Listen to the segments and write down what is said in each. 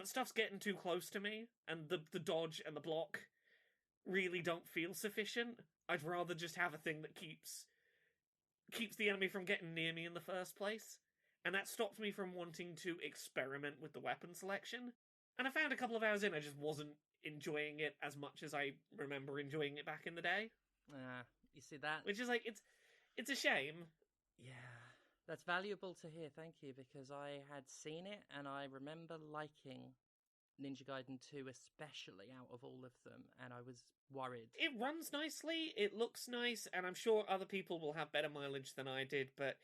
but stuff's getting too close to me, and the dodge and the block really don't feel sufficient. I'd rather just have a thing that keeps the enemy from getting near me in the first place. And that stopped me from wanting to experiment with the weapon selection. And I found a couple of hours in, I just wasn't enjoying it as much as I remember enjoying it back in the day. You see that? Which is like, it's a shame. Yeah, that's valuable to hear, thank you, because I had seen it and I remember liking Ninja Gaiden 2 especially out of all of them, and I was worried. It runs nicely, it looks nice, and I'm sure other people will have better mileage than I did, but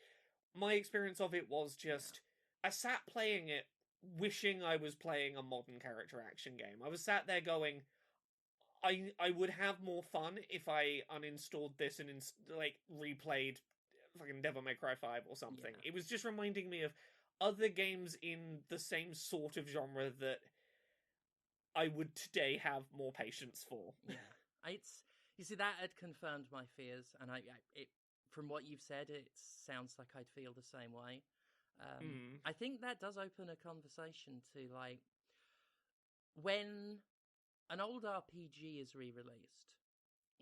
my experience of it was just, I sat playing it wishing I was playing a modern character action game. I was sat there going, I would have more fun if I uninstalled this and replayed fucking Devil May Cry 5 or something. Yeah. It was just reminding me of other games in the same sort of genre that I would today have more patience for. Yeah, you see, that had confirmed my fears, and from what you've said, it sounds like I'd feel the same way. I think that does open a conversation to, like, when an old RPG is re-released,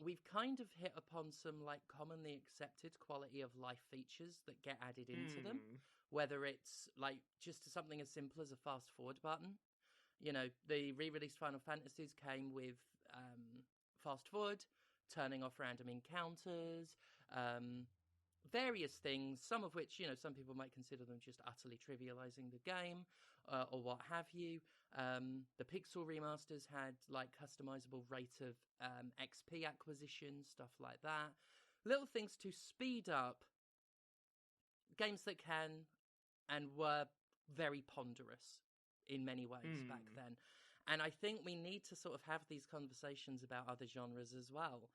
we've kind of hit upon some, like, commonly accepted quality of life features that get added into them, whether it's, like, just something as simple as a fast forward button. You know, the re-released Final Fantasies came with fast forward, turning off random encounters, various things, some of which, some people might consider them just utterly trivializing the game, or what have you. The Pixel remasters had, like, customizable rate of XP acquisition, stuff like that. Little things to speed up games that can and were very ponderous in many ways back then. And I think we need to sort of have these conversations about other genres as well.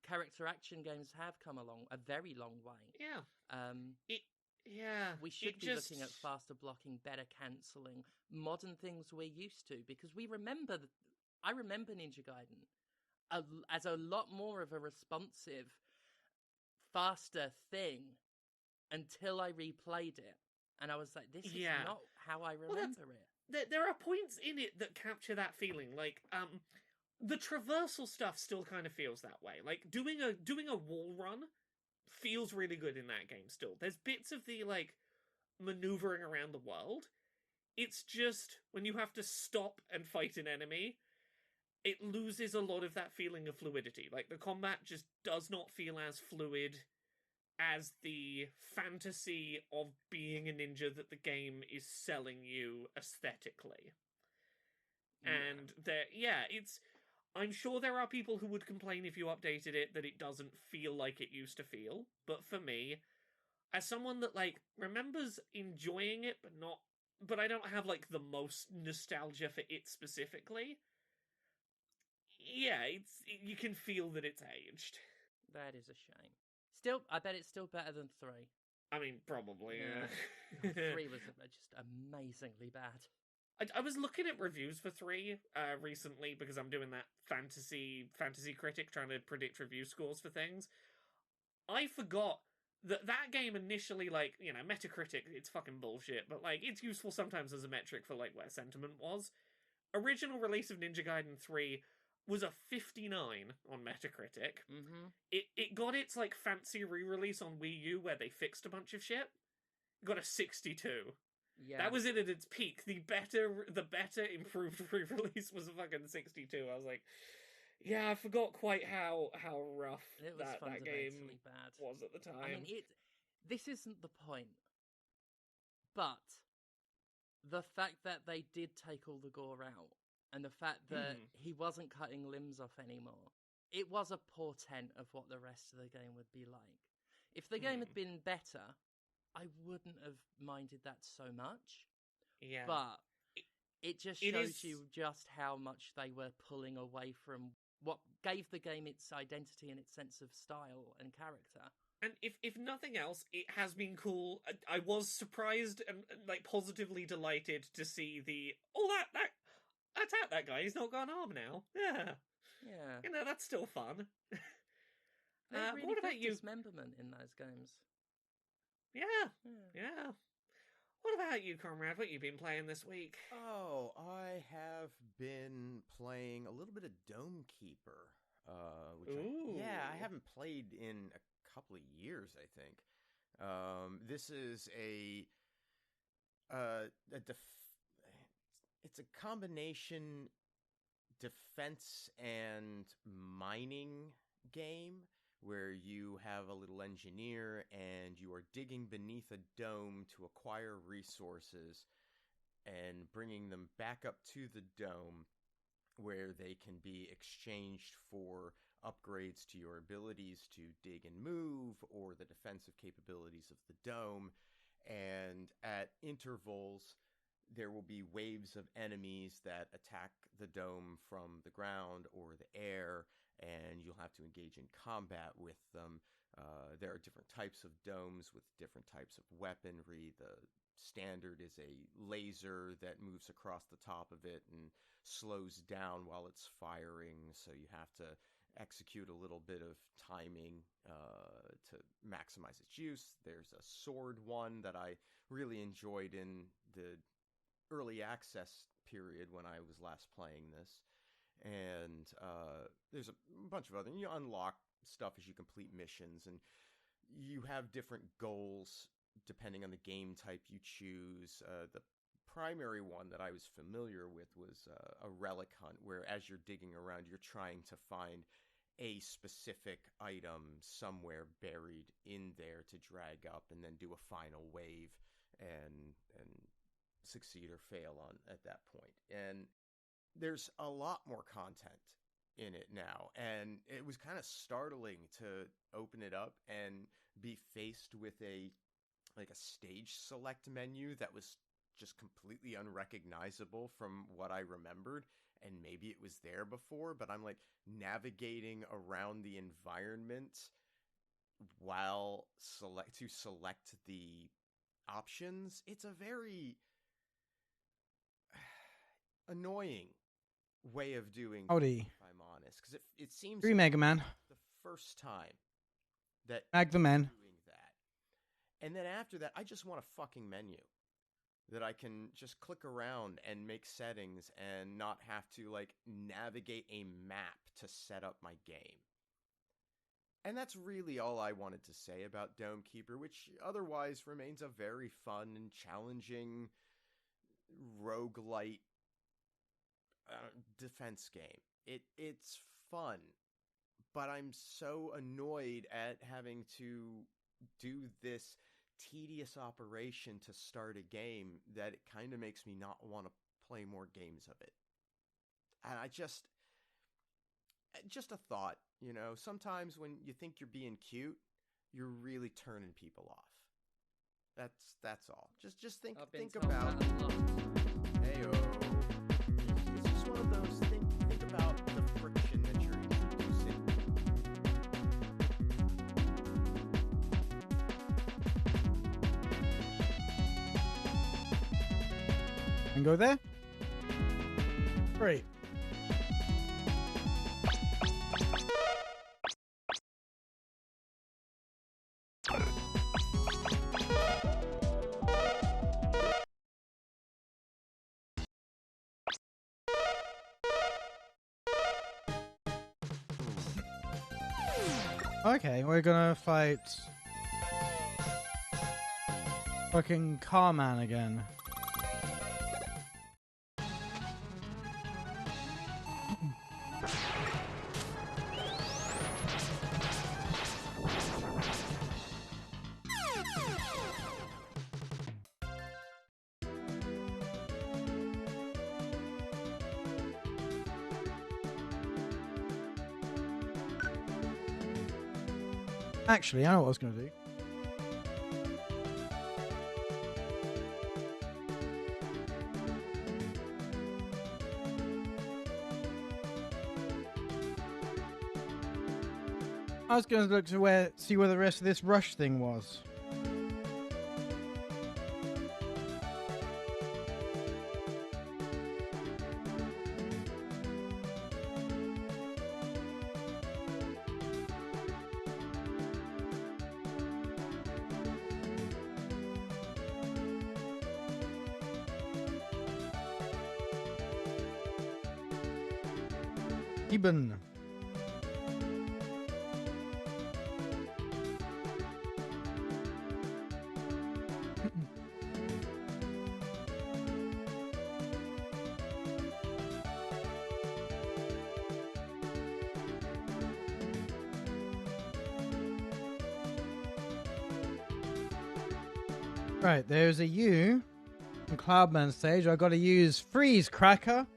Character action games have come along a very long way. We should be looking at faster blocking, better cancelling, modern things we're used to, because I remember Ninja Gaiden as a lot more of a responsive, faster thing until I replayed it. And I was like, this is not how I remember it. There are points in it that capture that feeling. Like, the traversal stuff still kind of feels that way. Like, doing a wall run feels really good in that game still. There's bits of the, like, maneuvering around the world. It's just, when you have to stop and fight an enemy, it loses a lot of that feeling of fluidity. Like, the combat just does not feel as fluid as the fantasy of being a ninja that the game is selling you aesthetically. And I'm sure there are people who would complain if you updated it that it doesn't feel like it used to feel. But for me, as someone that, like, remembers enjoying it, but I don't have, like, the most nostalgia for it specifically. Yeah, you can feel that it's aged. That is a shame. Still, I bet it's still better than 3. I mean, probably, yeah. 3 was just amazingly bad. I was looking at reviews for 3 recently because I'm doing that fantasy critic, trying to predict review scores for things. I forgot that game initially, like, Metacritic, it's fucking bullshit, but, like, it's useful sometimes as a metric for, like, where sentiment was. Original release of Ninja Gaiden 3 was a 59 on Metacritic. It got its, like, fancy re-release on Wii U where they fixed a bunch of shit. It got a 62. Yeah. That was it at its peak. The better improved re-release was a fucking 62. I was like, yeah, I forgot quite how rough that game bad. was at the time. I mean, this isn't the point. But the fact that they did take all the gore out, and the fact that he wasn't cutting limbs off anymore, it was a portent of what the rest of the game would be like. If the game had been better, I wouldn't have minded that so much. Yeah. But it just shows you just how much they were pulling away from what gave the game its identity and its sense of style and character. And if nothing else, it has been cool. I was surprised and, like, positively delighted to see that's that guy. He's not got an arm now. Yeah. Yeah. That's still fun. Really what about you? Dismemberment in those games. Yeah. What about you, Comrade? What you been playing this week? Oh, I have been playing a little bit of Dome Keeper, I haven't played in a couple of years, I think. This is it's a combination defense and mining game where you have a little engineer and you are digging beneath a dome to acquire resources and bringing them back up to the dome where they can be exchanged for upgrades to your abilities to dig and move or the defensive capabilities of the dome. And at intervals, there will be waves of enemies that attack the dome from the ground or the air, and you'll have to engage in combat with them. There are different types of domes with different types of weaponry. The standard is a laser that moves across the top of it and slows down while it's firing, so you have to execute a little bit of timing to maximize its use. There's a sword one that I really enjoyed in the early access period when I was last playing this. And there's a bunch of other, you unlock stuff as you complete missions, and you have different goals depending on the game type you choose. The primary one that I was familiar with was a relic hunt, where as you're digging around, you're trying to find a specific item somewhere buried in there to drag up and then do a final wave and succeed or fail on at that point. And there's a lot more content in it now, and it was kind of startling to open it up and be faced with a stage select menu that was just completely unrecognizable from what I remembered. And maybe it was there before, but I'm like navigating around the environment while select the options. It's a very annoying way of doing things, if I'm honest, because it seems Free MegaMan. the first time that MegaMan doing that, and then after that, I just want a fucking menu that I can just click around and make settings and not have to navigate a map to set up my game. And that's really all I wanted to say about Dome Keeper, which otherwise remains a very fun and challenging roguelite defense game. It's fun, but I'm so annoyed at having to do this tedious operation to start a game that it kind of makes me not want to play more games of it. And I just a thought, sometimes when you think you're being cute, you're really turning people off. That's all. Just think about heyo. It's just one of those think about the friction that you're introducing. and go there. Great. Okay, we're gonna fight fucking Carman again. Actually, I know what I was going to do. I was going to look to see where the rest of this rush thing was. Eben. Right, there's a U on Cloudman stage. I got to use Freeze Cracker.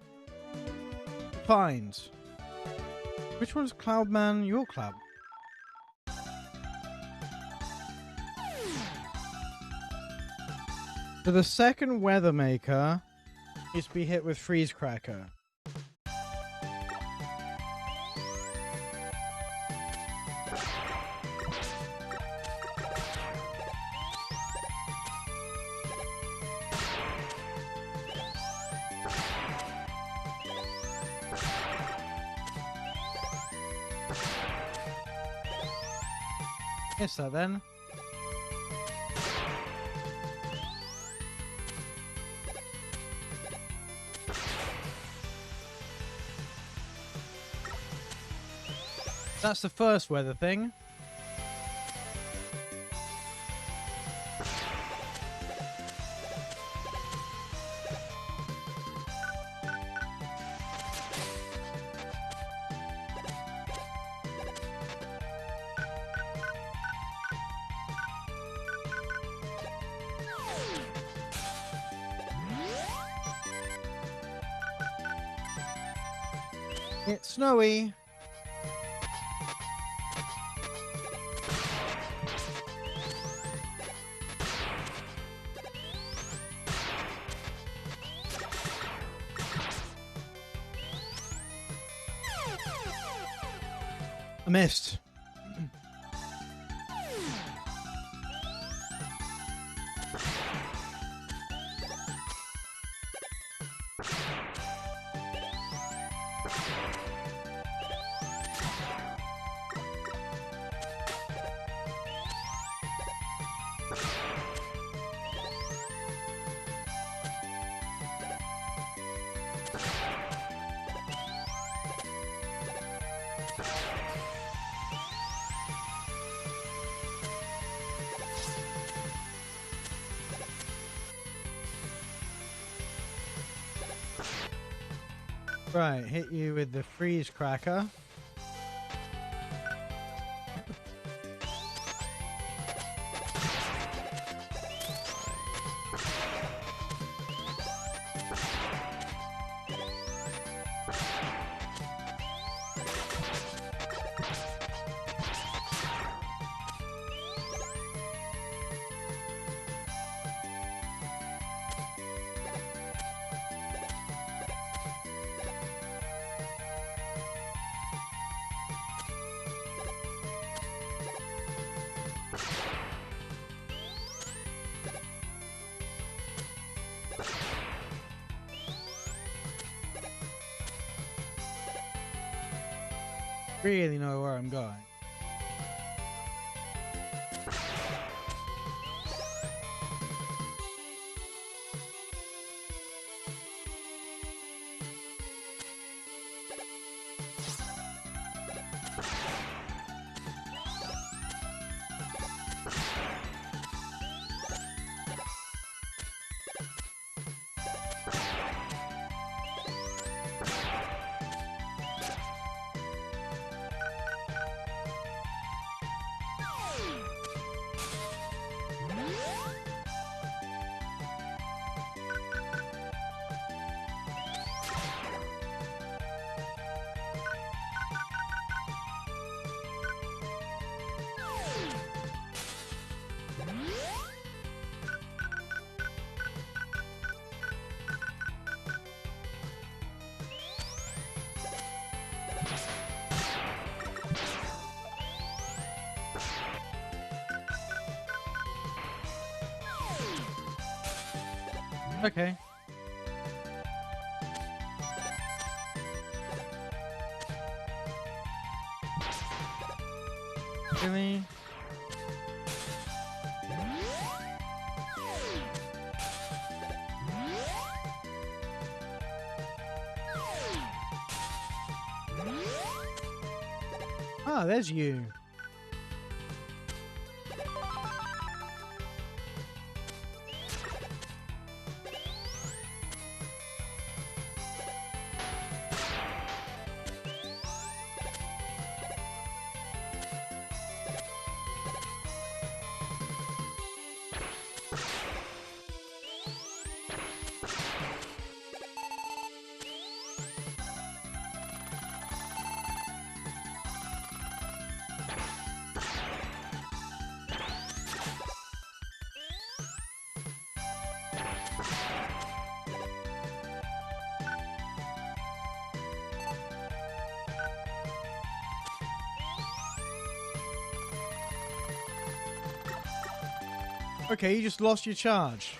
Find. Which one's Cloudman? Your club. So the second Weather Maker needs to be hit with Freeze Cracker. Miss that then. That's the first weather thing. It's snowy. I missed. Right, hit you with the Freeze Cracker. Really know where I'm going. Okay. Really? Ah, there's you. Okay, you just lost your charge.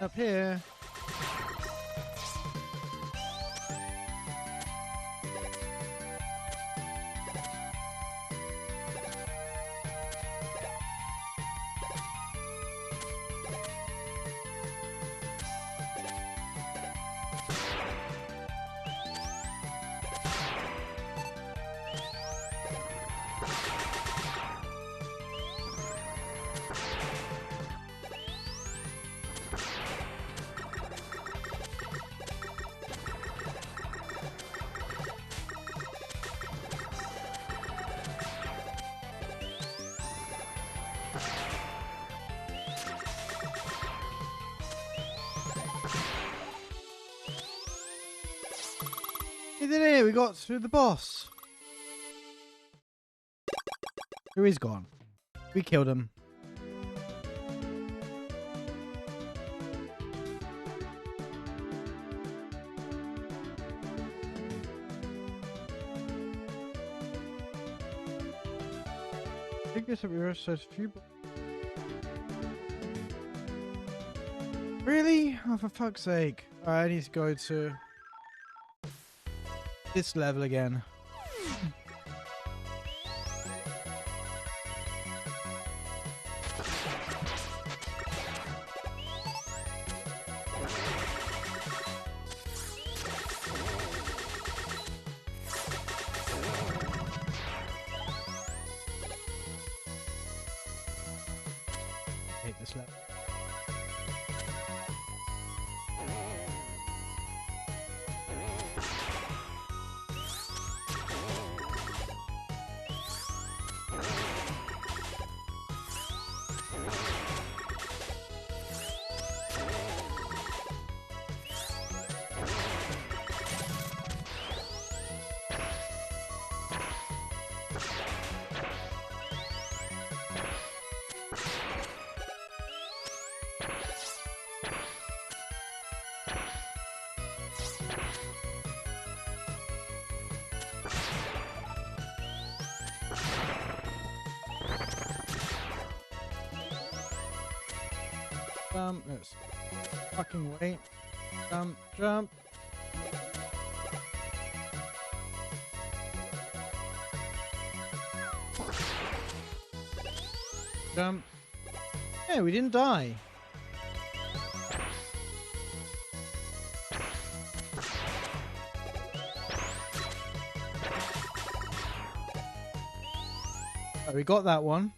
Up here. We did it! We got through the boss. Who is gone? We killed him. I think it's a few. Really? Oh, for fuck's sake. Alright, I need to go to this level again. I hate this level. Let's fucking wait. Jump, jump. Jump. Yeah, we didn't die. Oh, we got that one.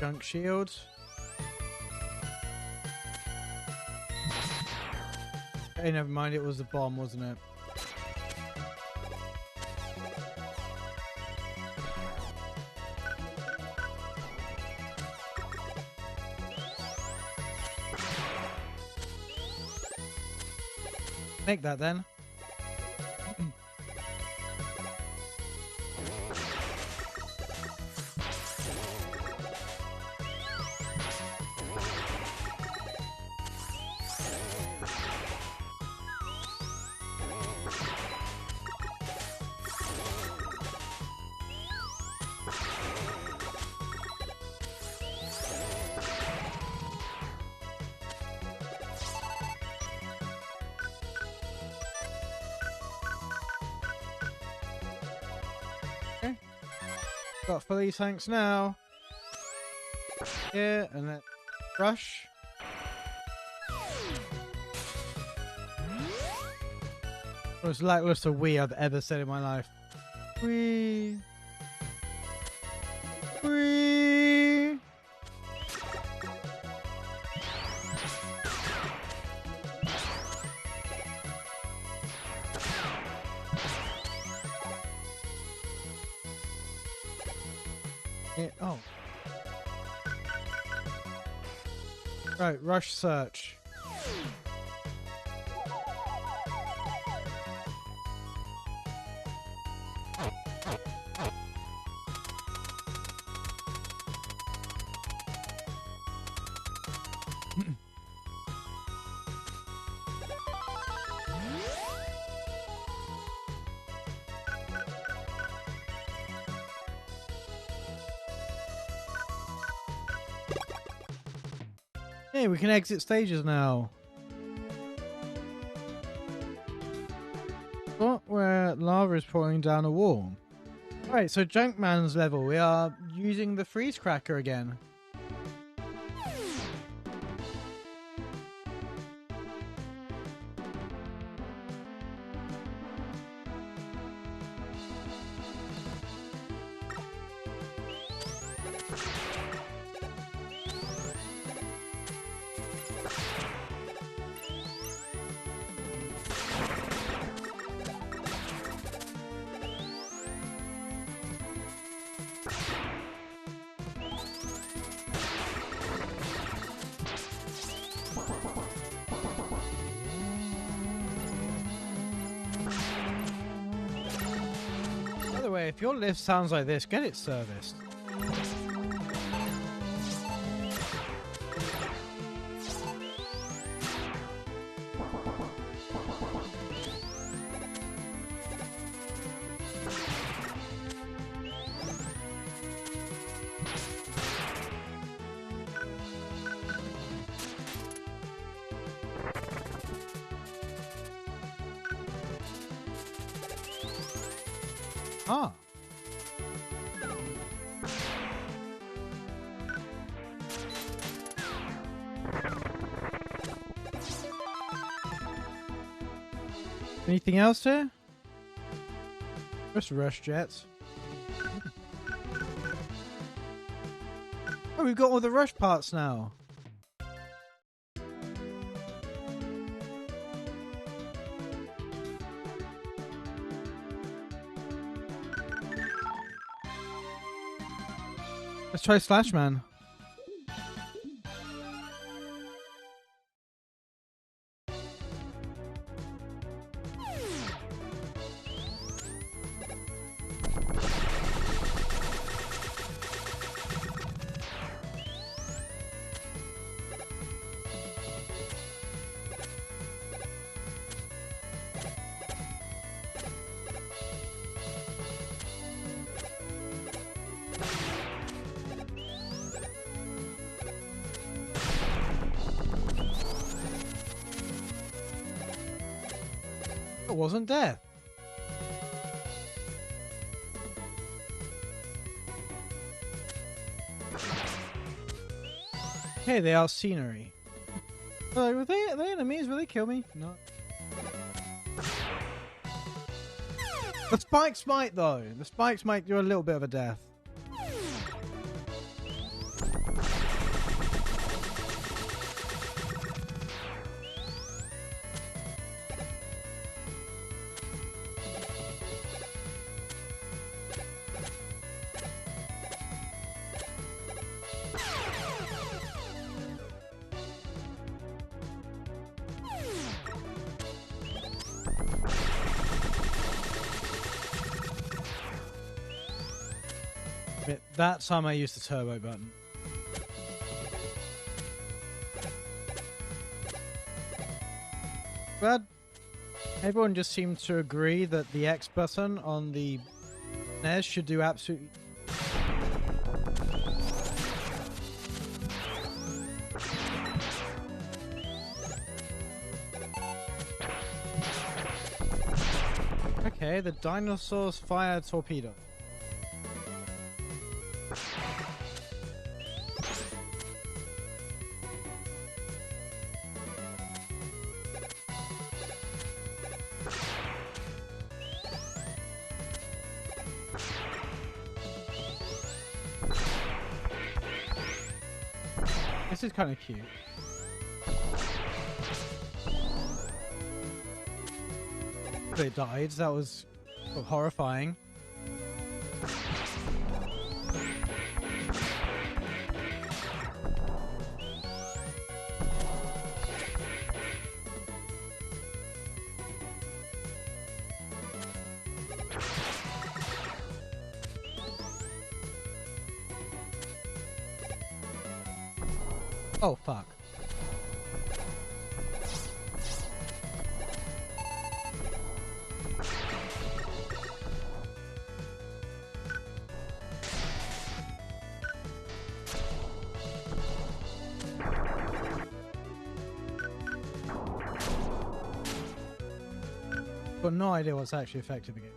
Junk shield. Okay, never mind. It was the bomb, wasn't it? Make that then. Got fully tanks now. Here and then rush. Most lackluster Wii I've ever said in my life. Wii. Wii. Oh. Right, rush search. Hey, we can exit stages now. What? Where lava is pouring down a wall. Right, so Junkman's level. We are using the freeze cracker again. By the way, if your lift sounds like this, get it serviced. Ah. Anything else here? Just rush jets. Oh, we've got all the rush parts now. Let's try Slash Man. It wasn't death. Hey, they are scenery. Were they enemies? Will they kill me? No. The spikes might, though. The spikes might do a little bit of a death. That time I used the turbo button. But everyone just seems to agree that the X button on the NES should do absolutely... Okay, the dinosaurs fire torpedo. This is kind of cute. They died. That was horrifying. Oh, fuck. Got no idea what's actually affected the game.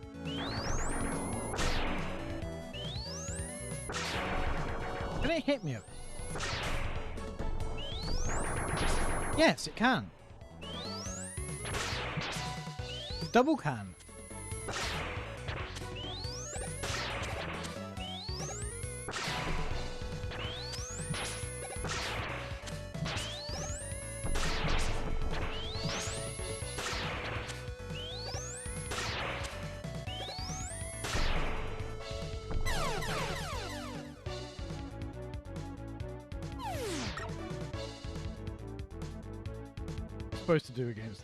Can it hit me? Yes, it can. It double can. Supposed to do against.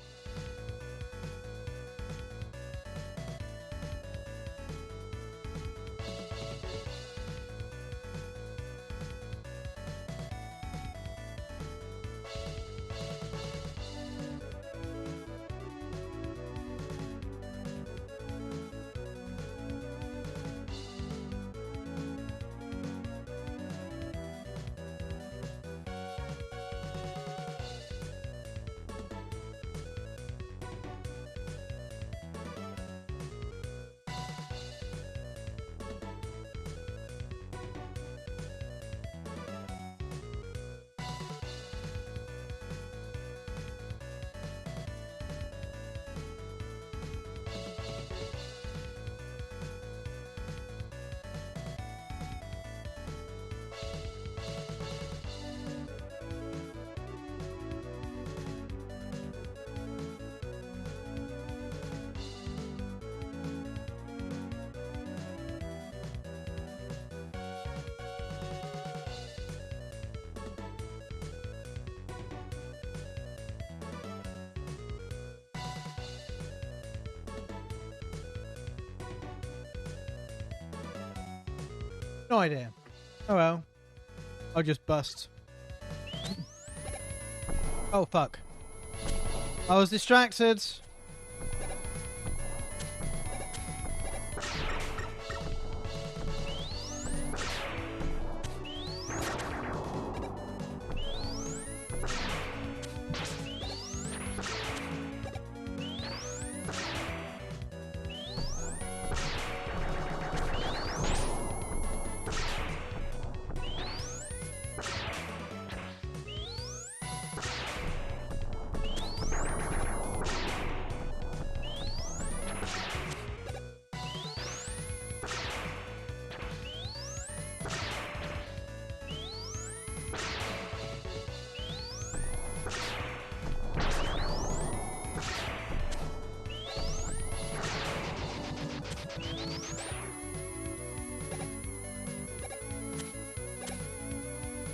No idea. Oh well. I'll just bust. Oh fuck. I was distracted.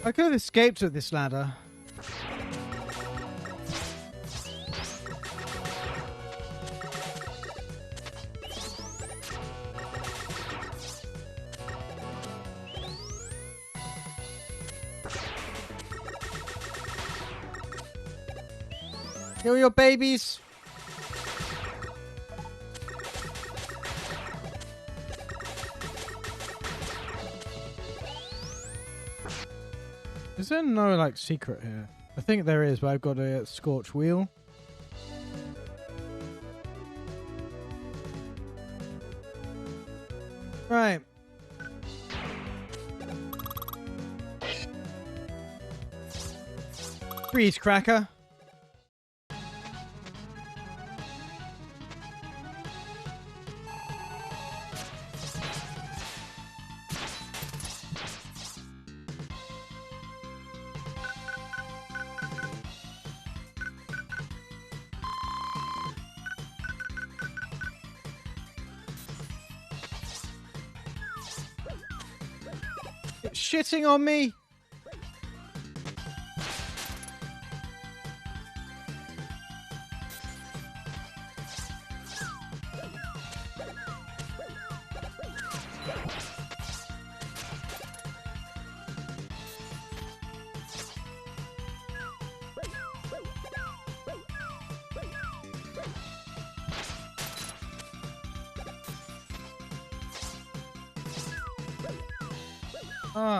I could have escaped with this ladder. Kill your babies. Is there no, like, secret here? I think there is, but I've got a scorch wheel. Right. Freeze cracker. It's shitting on me.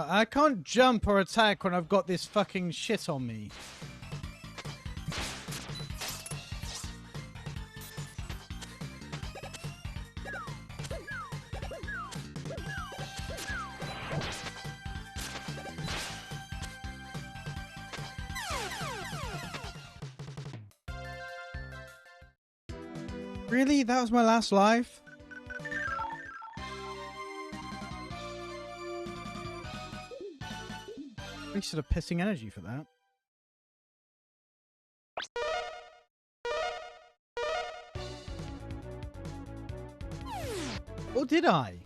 I can't jump or attack when I've got this fucking shit on me. Really? That was my last life? Wasted a pissing energy for that. Or did I?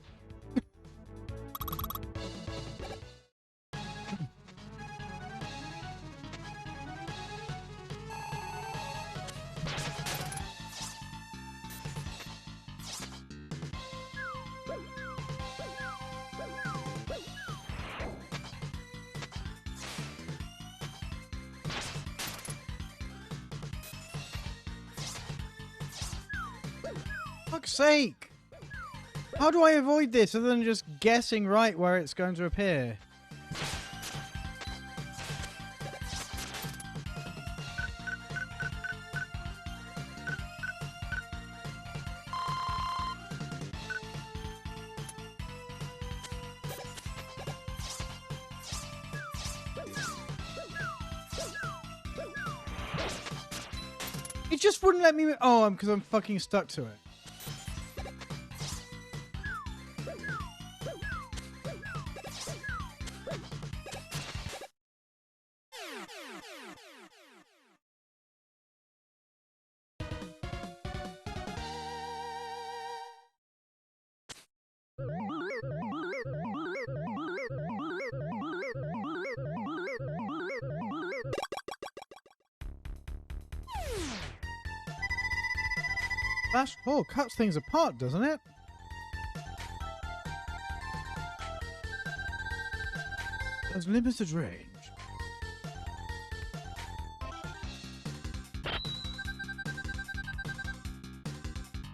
Fuck's sake! How do I avoid this other than just guessing right where it's going to appear? It just wouldn't let me... Oh, because I'm fucking stuck to it. Flash ball cuts things apart, doesn't it? Has limited range.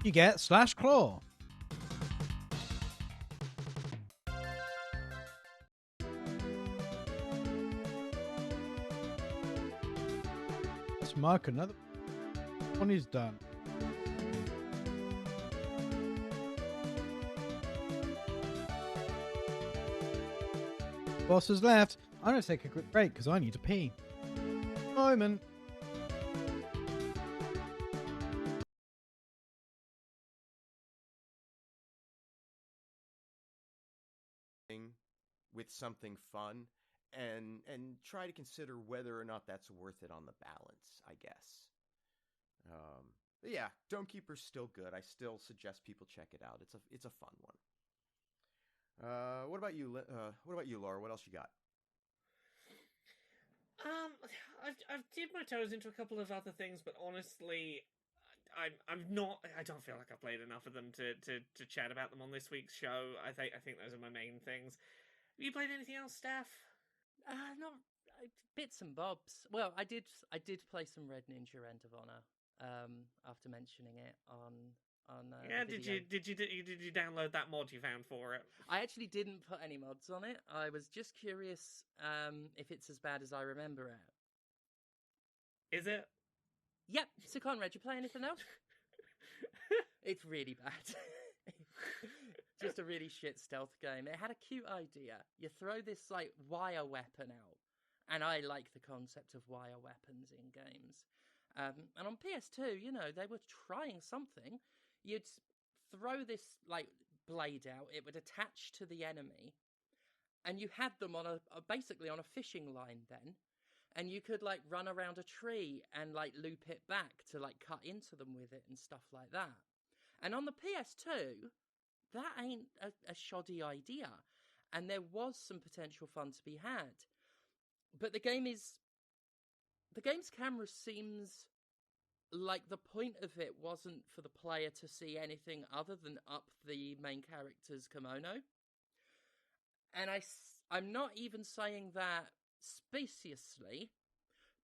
You get slash claw. Let's mark another one. Is done. Boss has left. I'm going to take a quick break because I need to pee. Moment. With something fun and try to consider whether or not that's worth it on the balance, I guess. But yeah, Dome Keeper's still good. I still suggest people check it out. It's a fun one. What about you, Laura? What else you got? I've dipped my toes into a couple of other things, but honestly, I'm not. I don't feel like I've played enough of them to chat about them on this week's show. I think those are my main things. Have you played anything else, Steph? Not. bits and bobs. Well, I did play some Red Ninja End of Honor after mentioning it on yeah. the video. Did you download that mod you found for it? I actually didn't put any mods on it. I was just curious if it's as bad as I remember it. Is it? Yep. So, Conrad, you play anything else? It's really bad. Just a really shit stealth game. It had a cute idea. You throw this like wire weapon out, and I like the concept of wire weapons in games. And on PS2, you know, they were trying something. You'd throw this like blade out. It would attach to the enemy, and you had them on basically on a fishing line then. And you could like run around a tree and like loop it back to like cut into them with it and stuff like that. And on the PS2, that ain't a shoddy idea. And there was some potential fun to be had. But the game's camera seems like the point of it wasn't for the player to see anything other than up the main character's kimono. And I'm not even saying that speciously,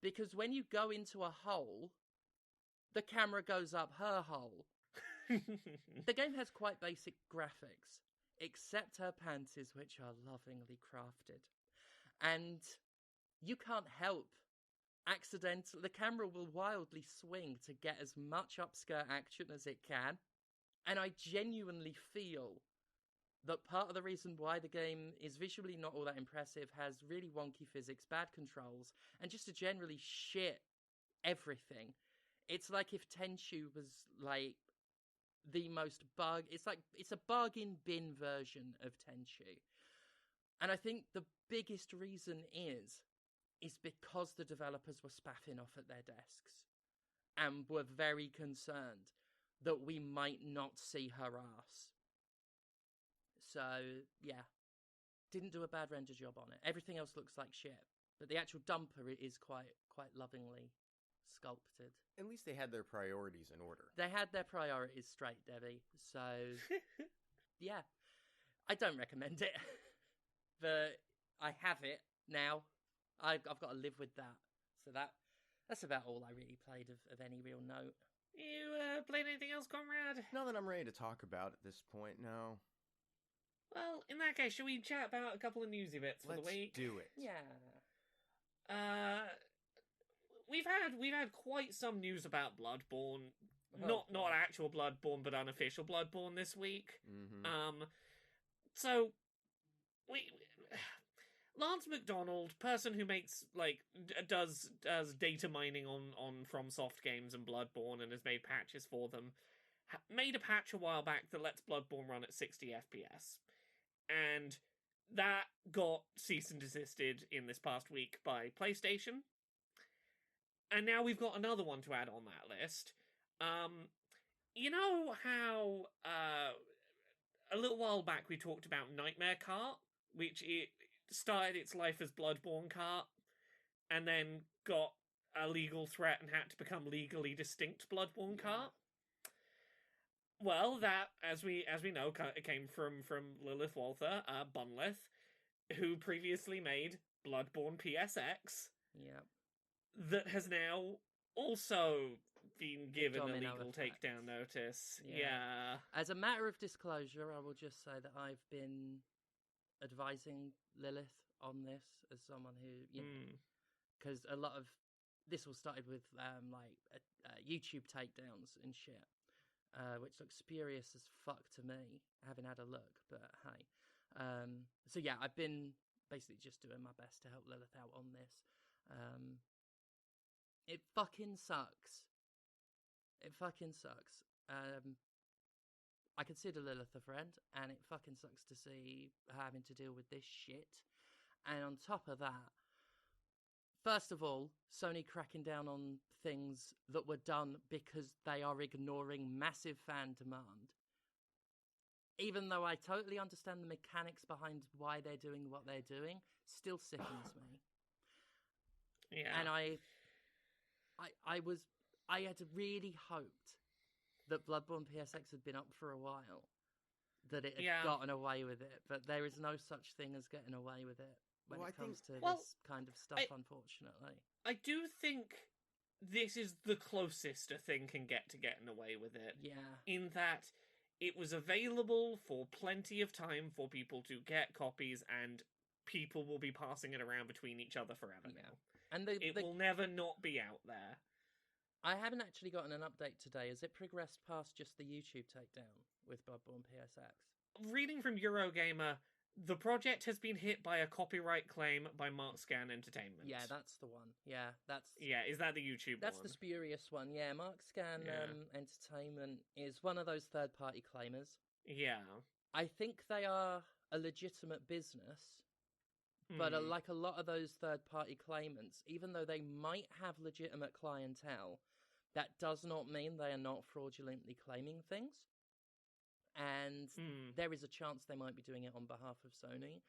because when you go into a hole, the camera goes up her hole. The game has quite basic graphics, except her panties, which are lovingly crafted. And you can't help accidentally... The camera will wildly swing to get as much upskirt action as it can. And I genuinely feel that part of the reason why the game is visually not all that impressive, has really wonky physics, bad controls, and just a generally shit everything. It's like if Tenchu was like the most it's a bargain bin version of Tenchu. And I think the biggest reason is because the developers were spaffing off at their desks and were very concerned that we might not see her ass. So, yeah, didn't do a bad render job on it. Everything else looks like shit, but the actual dumper is quite lovingly sculpted. At least they had their priorities in order. They had their priorities straight, Debbie. So, yeah, I don't recommend it, but I have it now. I've got to live with that. So that's about all I really played of any real note. You played anything else, Conrad? Not that I'm ready to talk about at this point, no. Well, in that case, shall we chat about a couple of newsy bits for the week? Let's do it. Yeah. We've had quite some news about Bloodborne. Not actual Bloodborne, but unofficial Bloodborne this week. Mm-hmm. So Lance McDonald, person who makes does data mining on FromSoft games and Bloodborne and has made patches for them, made a patch a while back that lets Bloodborne run at 60 FPS. And that got cease and desisted in this past week by PlayStation. And now we've got another one to add on that list. You know how a little while back we talked about Nightmare Kart, which it started its life as Bloodborne Kart, and then got a legal threat and had to become legally distinct Bloodborne Kart? Well, that, as we know, it came from Lilith Walther, Bunlith, who previously made Bloodborne PSX. Yep. That has now also been given a Domino legal effect. takedown notice. Yeah. As a matter of disclosure, I will just say that I've been advising Lilith on this as someone who, you know, because a lot of this all started with YouTube takedowns and shit. Which looks spurious as fuck to me, having had a look, but hey. So yeah, I've been basically just doing my best to help Lilith out on this. It fucking sucks. It fucking sucks. I consider Lilith a friend, and it fucking sucks to see her having to deal with this shit. And on top of that, first of all, Sony cracking down on things that were done because they are ignoring massive fan demand. Even though I totally understand the mechanics behind why they're doing what they're doing, still sickens me. Yeah. And I had really hoped that Bloodborne PSX had been up for a while, that it had gotten away with it, but there is no such thing as getting away with it. when Well, it I think- comes to Well, this kind of stuff, unfortunately. I do think this is the closest a thing can get to getting away with it. Yeah. In that it was available for plenty of time for people to get copies, and people will be passing it around between each other forever Yeah. now. And It will never not be out there. I haven't actually gotten an update today. Has it progressed past just the YouTube takedown with Bloodborne PSX? Reading from Eurogamer, the project has been hit by a copyright claim by Markscan Entertainment. Yeah, that's the one. Yeah, Yeah, is that the YouTube that's one? the spurious one. Yeah, Markscan Yeah. Entertainment is one of those third-party claimers. Yeah. I think they are a legitimate business, but Hmm. like a lot of those third-party claimants, even though they might have legitimate clientele, that does not mean they are not fraudulently claiming things. And there is a chance they might be doing it on behalf of Sony,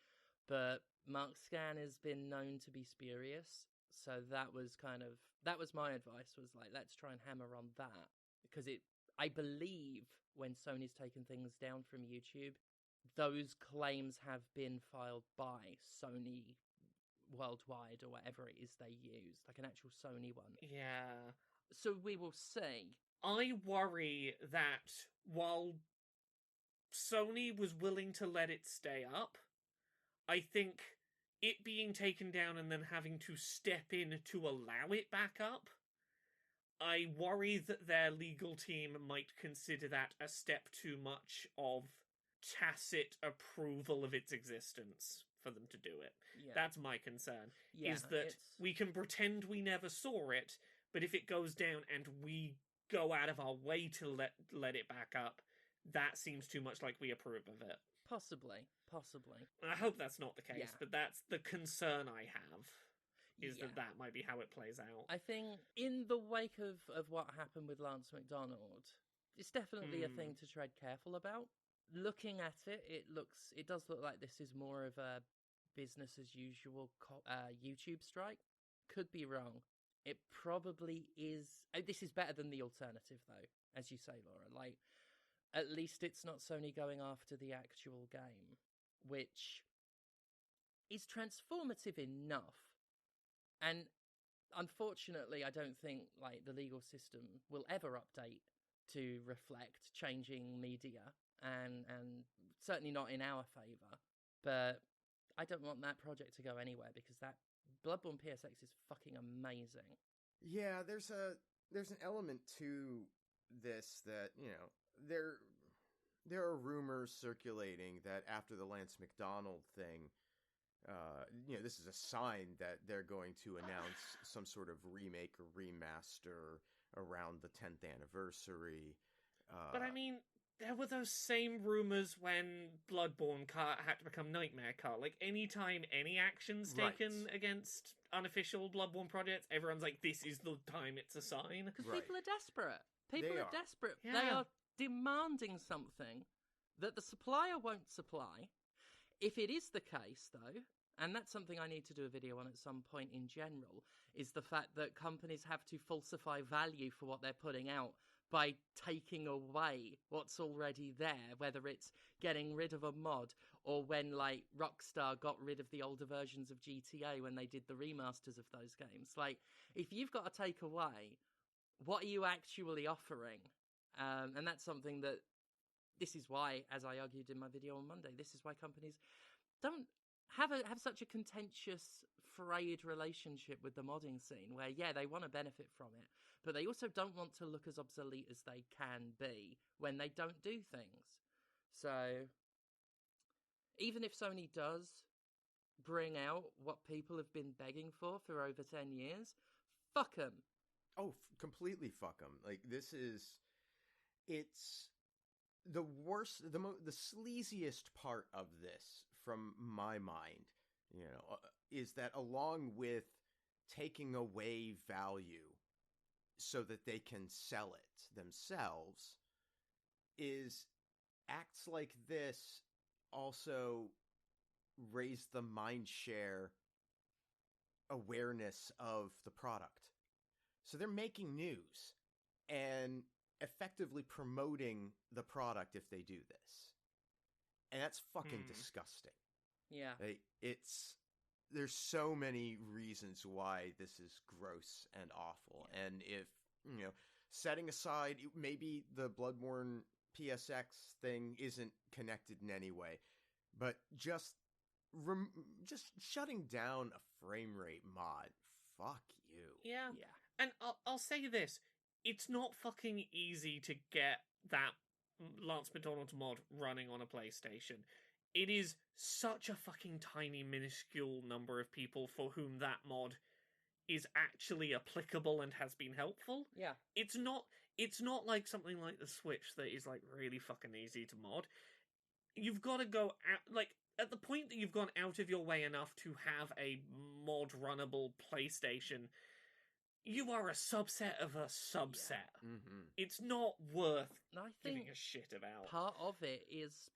but Markscan has been known to be spurious, so that was my advice, was like, let's try and hammer on that, because I believe when Sony's taken things down from YouTube, those claims have been filed by Sony worldwide, or whatever it is they use, like an actual Sony one. Yeah. So we will see. I worry that while Sony was willing to let it stay up, I think it being taken down and then having to step in to allow it back up, I worry that their legal team might consider that a step too much of tacit approval of its existence for them to do it. Yeah. That's my concern. Yeah, is that we can pretend we never saw it, but if it goes down and we go out of our way to let it back up, that seems too much like we approve of it. Possibly. I hope that's not the case, Yeah. but that's the concern I have, is Yeah. that might be how it plays out. I think in the wake of what happened with Lance McDonald, it's definitely a thing to tread careful about. Looking at it, it does look like this is more of a business as usual YouTube strike. Could be wrong. It probably is. This is better than the alternative, though, as you say, Laura. Like, at least it's not Sony going after the actual game, which is transformative enough. And unfortunately, I don't think like the legal system will ever update to reflect changing media, and certainly not in our favour. But I don't want that project to go anywhere, because that Bloodborne PSX is fucking amazing. Yeah, there's an element to this that, there are rumors circulating that after the Lance McDonald thing, this is a sign that they're going to announce some sort of remake or remaster around the 10th anniversary. But I mean, there were those same rumors when Bloodborne had to become Nightmare Cart. Like, anytime any action's taken against unofficial Bloodborne projects, everyone's like, this is the time, it's a sign. Because people are desperate. People are desperate. Yeah. They are demanding something that the supplier won't supply. If it is the case, though, and that's something I need to do a video on at some point in general, is the fact that companies have to falsify value for what they're putting out by taking away what's already there, whether it's getting rid of a mod, or when, like, Rockstar got rid of the older versions of GTA when they did the remasters of those games. Like, if you've got to take away, what are you actually offering? And that's something that, this is why, as I argued in my video on Monday, this is why companies don't have such a contentious, frayed relationship with the modding scene, where, yeah, they want to benefit from it, but they also don't want to look as obsolete as they can be when they don't do things. So, even if Sony does bring out what people have been begging for over 10 years, fuck them. Oh, completely fuck them. Like, it's the worst, the sleaziest part of this, from my mind, is that along with taking away value so that they can sell it themselves, is acts like this also raise the mind share awareness of the product. So they're making news and effectively promoting the product if they do this. And that's fucking disgusting. Yeah. there's so many reasons why this is gross and awful. And if, setting aside maybe the Bloodborne PSX thing isn't connected in any way, but just shutting down a frame rate mod, fuck you. Yeah. And I'll say this, it's not fucking easy to get that Lance McDonald's mod running on a PlayStation. It is such a fucking tiny, minuscule number of people for whom that mod is actually applicable and has been helpful. Yeah. It's not like something like the Switch that is like really fucking easy to mod. You've got to go out, like, at the point that you've gone out of your way enough to have a mod runnable PlayStation, you are a subset of a subset. Yeah. Mm-hmm. It's not worth I giving think a shit about. part of it is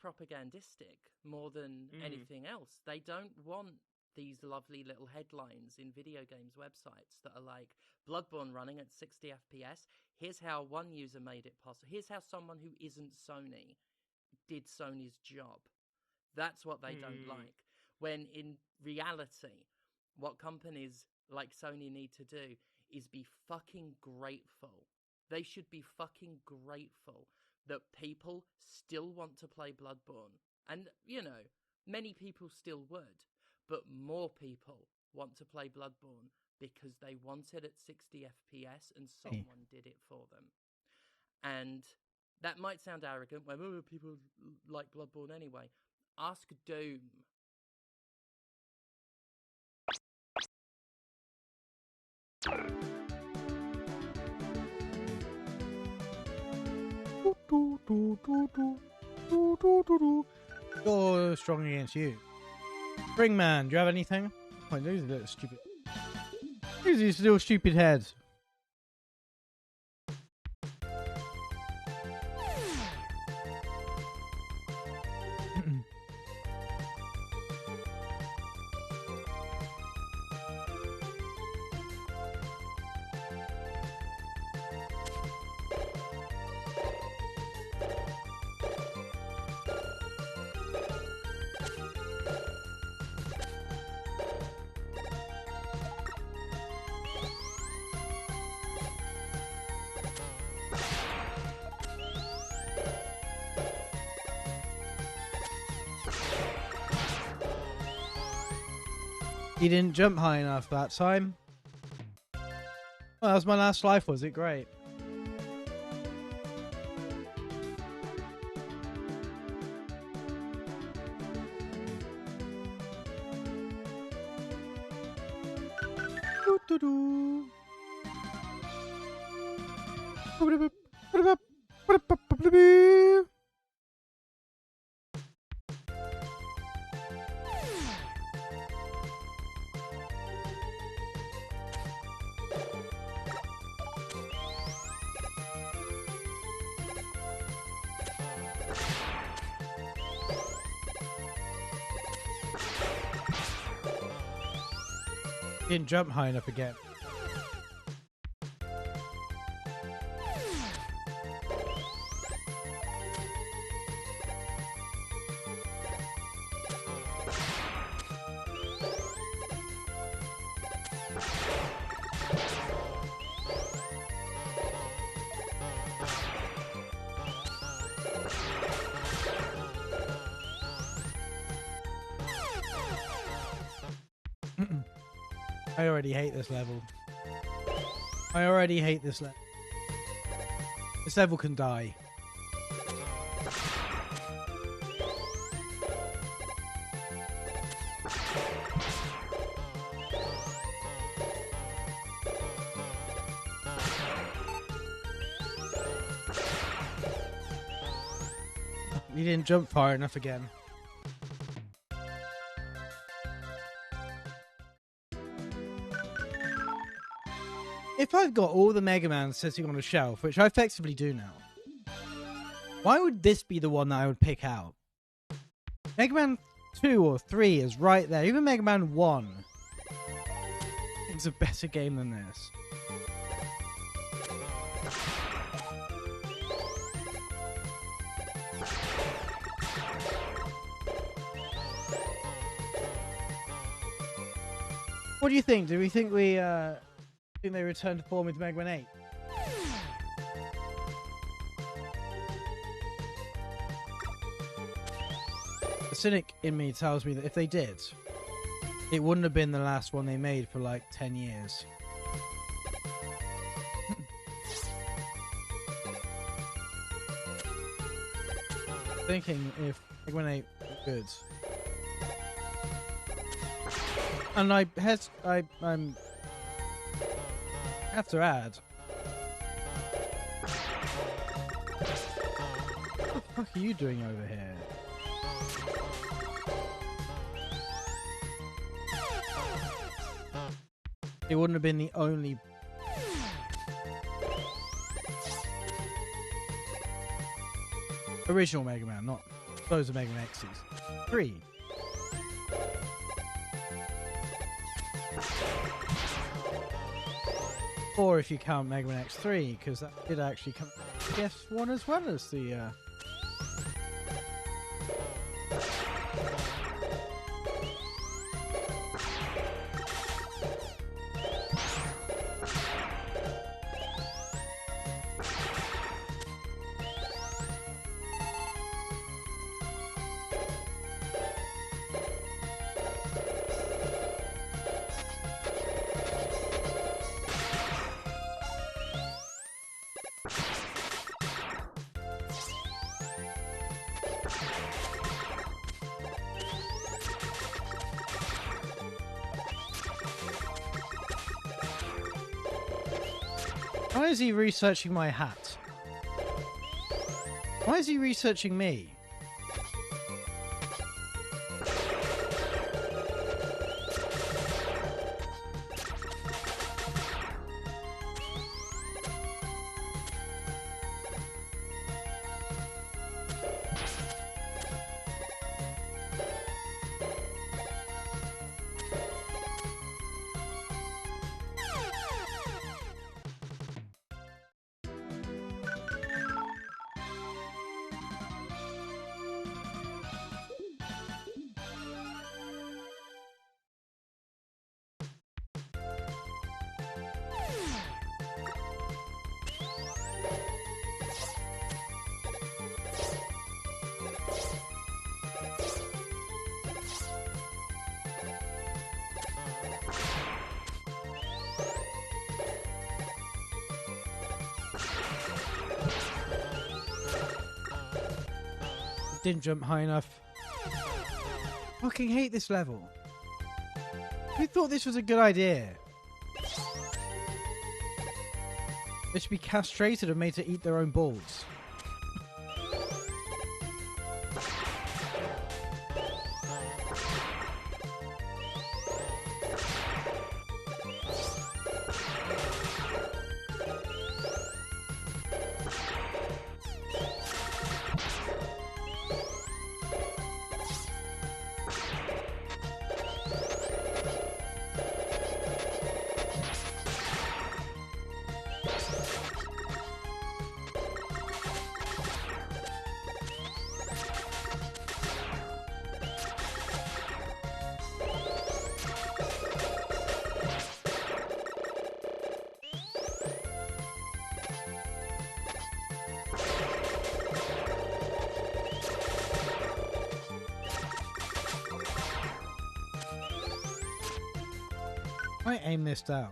propagandistic more than anything else. They don't want these lovely little headlines in video games websites that are like, Bloodborne running at 60 FPS, here's how one user made it possible, here's how someone who isn't Sony did Sony's job. That's what they don't like. When in reality, what companies like Sony need to do is be fucking grateful. They should be fucking grateful that people still want to play Bloodborne. And, many people still would, but more people want to play Bloodborne because they want it at 60 FPS and someone did it for them. And that might sound arrogant, when people like Bloodborne anyway. Ask Doom. You're strong against you. Springman, do you have anything? Oh, these are little stupid. These are little stupid heads. He didn't jump high enough that time. Well, that was my last life, was it? Great. Didn't jump high enough again. I already hate this level. I already hate this level. This level can die. You didn't jump far enough again. If I've got all the Mega Man sitting on a shelf, which I effectively do now, why would this be the one that I would pick out? Mega Man 2 or 3 is right there. Even Mega Man 1 is a better game than this. What do you think? Do we think we think they return to form with Mega Man 8? The cynic in me tells me that if they did, it wouldn't have been the last one they made for like 10 years. Thinking if Mega Man 8 was good. And I'm have to add, what the fuck are you doing over here? It wouldn't have been the only original Mega Man, not those are Mega Man X's. 3. Or if you count Mega Man X3, because that did actually come PS1 as well as the Why is he researching my hat? Why is he researching me? Didn't jump high enough. Fucking hate this level. Who thought this was a good idea? They should be castrated and made to eat their own balls. I aim this down.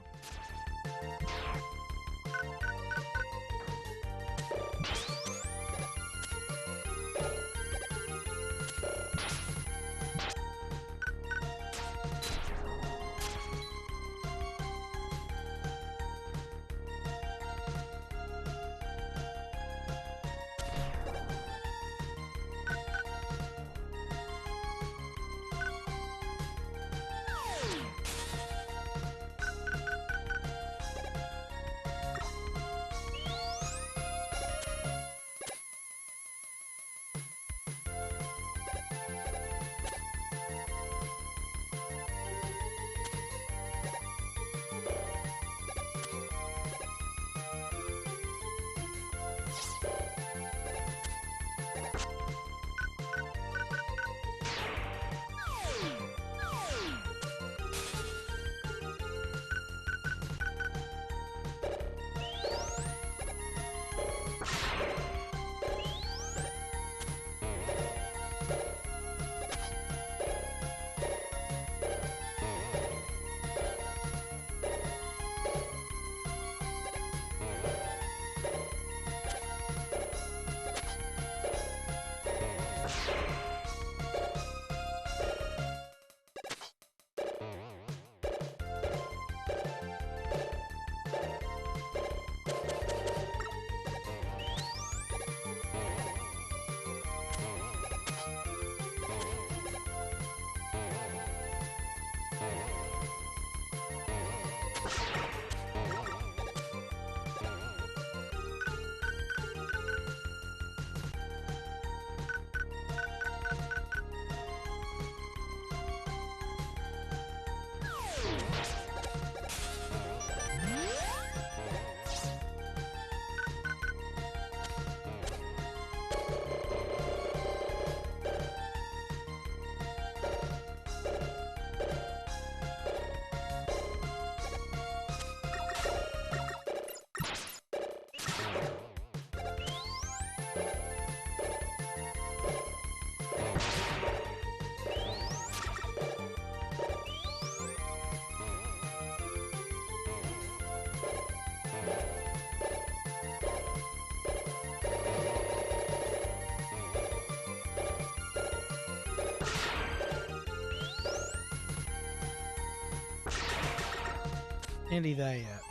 Nearly there yet.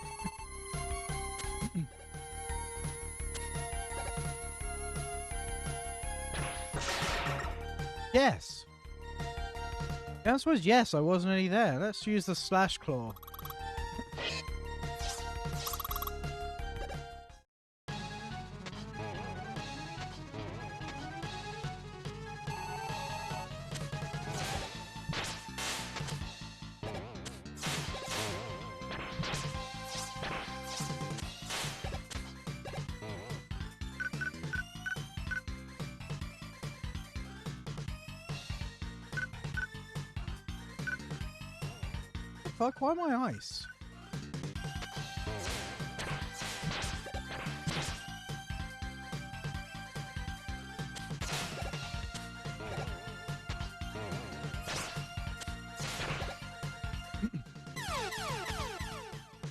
Yes. The answer was yes, I wasn't nearly there. Let's use the slash claw. Fuck, why am I ice?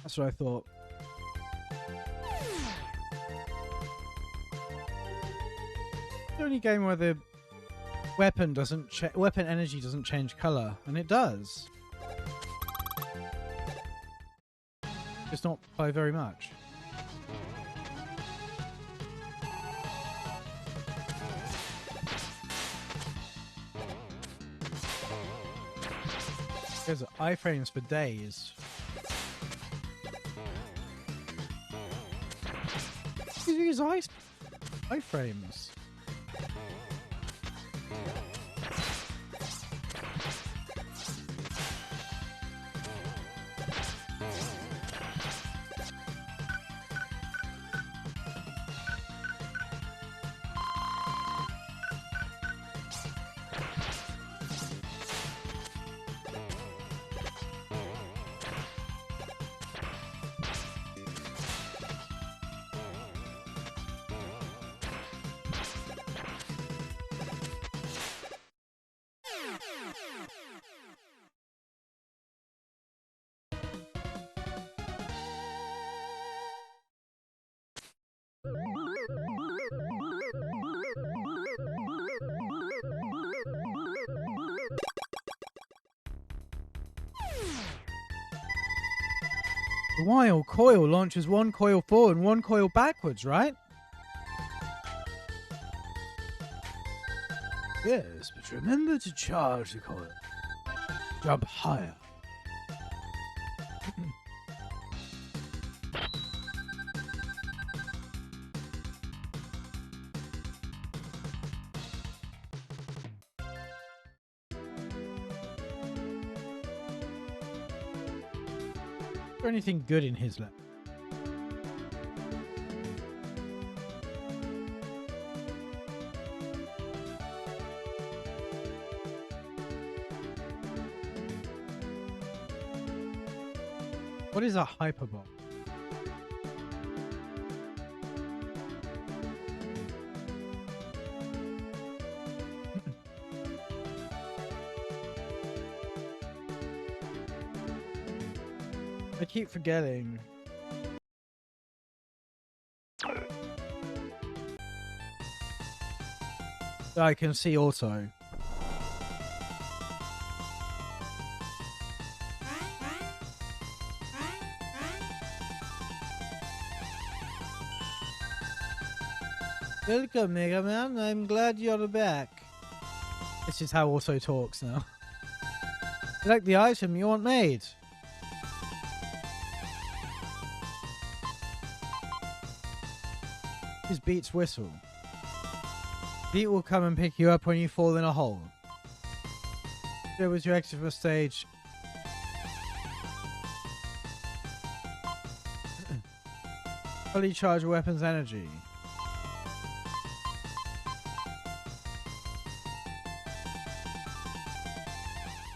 That's what I thought. The only game where the weapon energy doesn't change color, and it does. Just not by very much. There's iframes for days. These iframes. The wild coil launches one coil forward and one coil backwards, right? Yes, but remember to charge the coil. Jump higher. Is there anything good in his lap? What is a hyperbole? I keep forgetting. I can see auto. Welcome, MegaMan. I'm glad you're back. This is how auto talks now. You like the item you want made? His Beat's whistle. Beat will come and pick you up when you fall in a hole. There was your exit from stage. Fully charge your weapon's energy.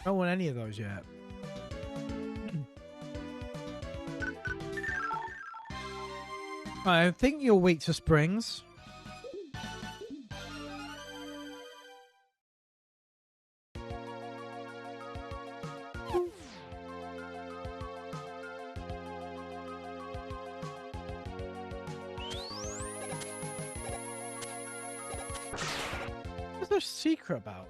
Don't want any of those yet. I think you're weak to springs. What's there secret about?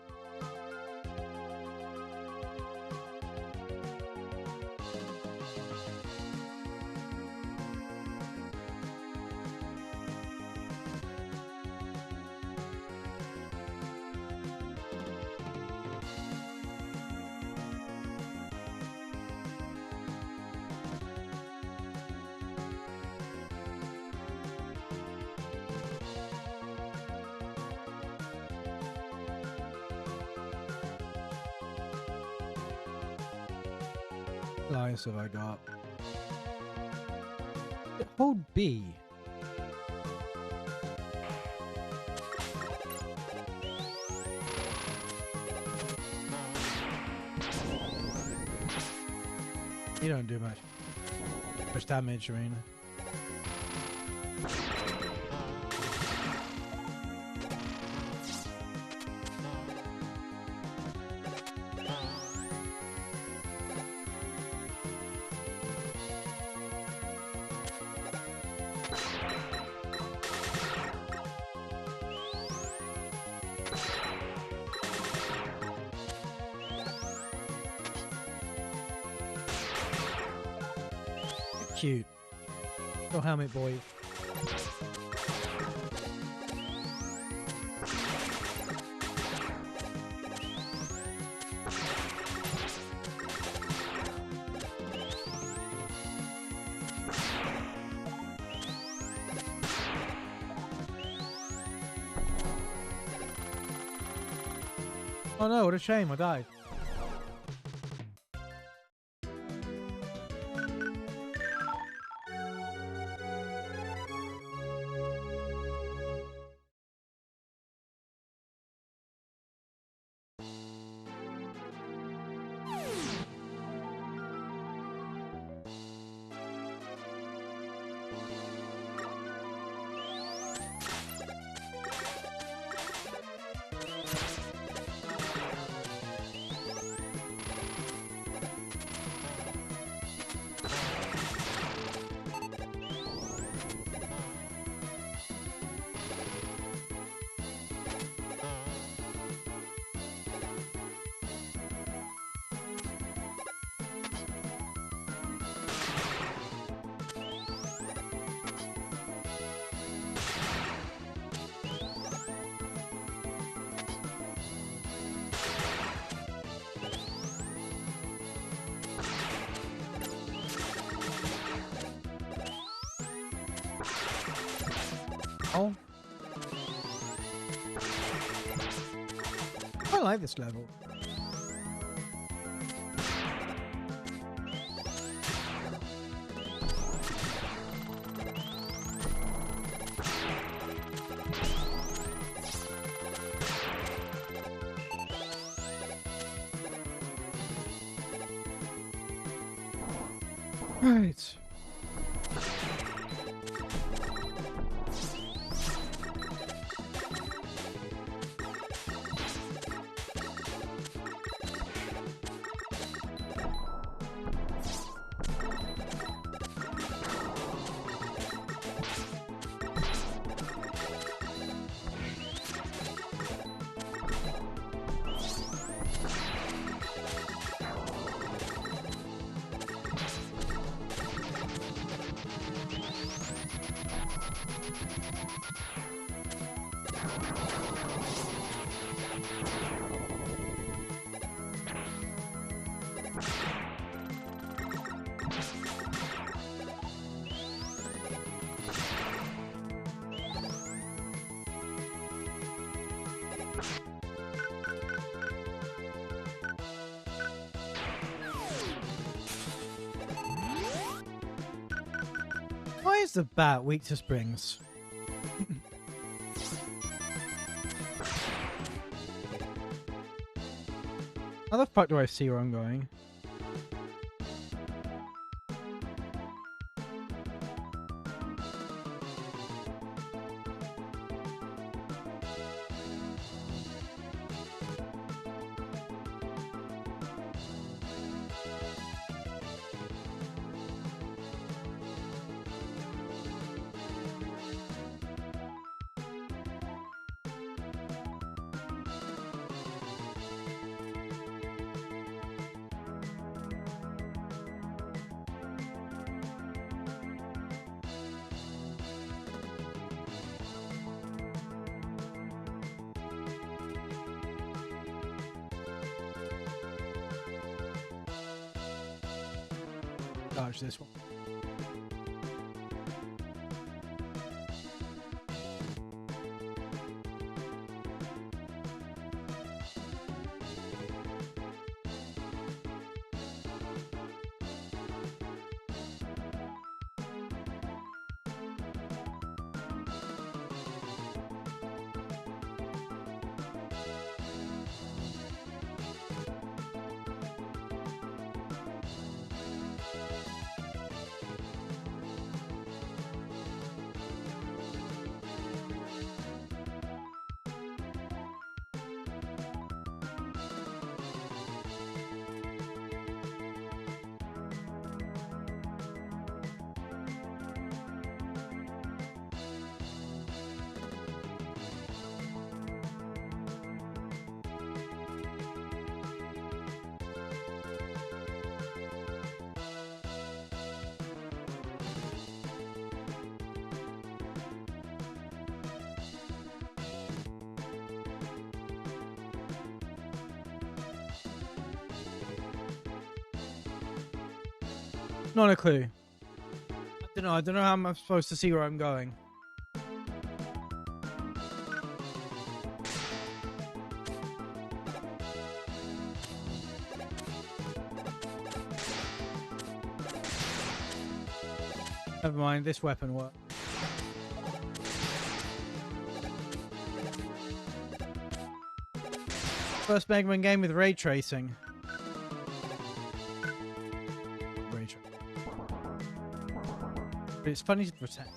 Nice have I got? Hold B. You don't do much damage, I mean. Cute. Go helmet boy. Oh no, what a shame, I died. Oh. I like this level. Right. Why is the bat weak to springs? How the fuck do I see where I'm going? Dodge this one. Not a clue. I don't know how I'm supposed to see where I'm going. Never mind, this weapon works. First Mega Man game with ray tracing. Ray tracing. But it's funny to pretend.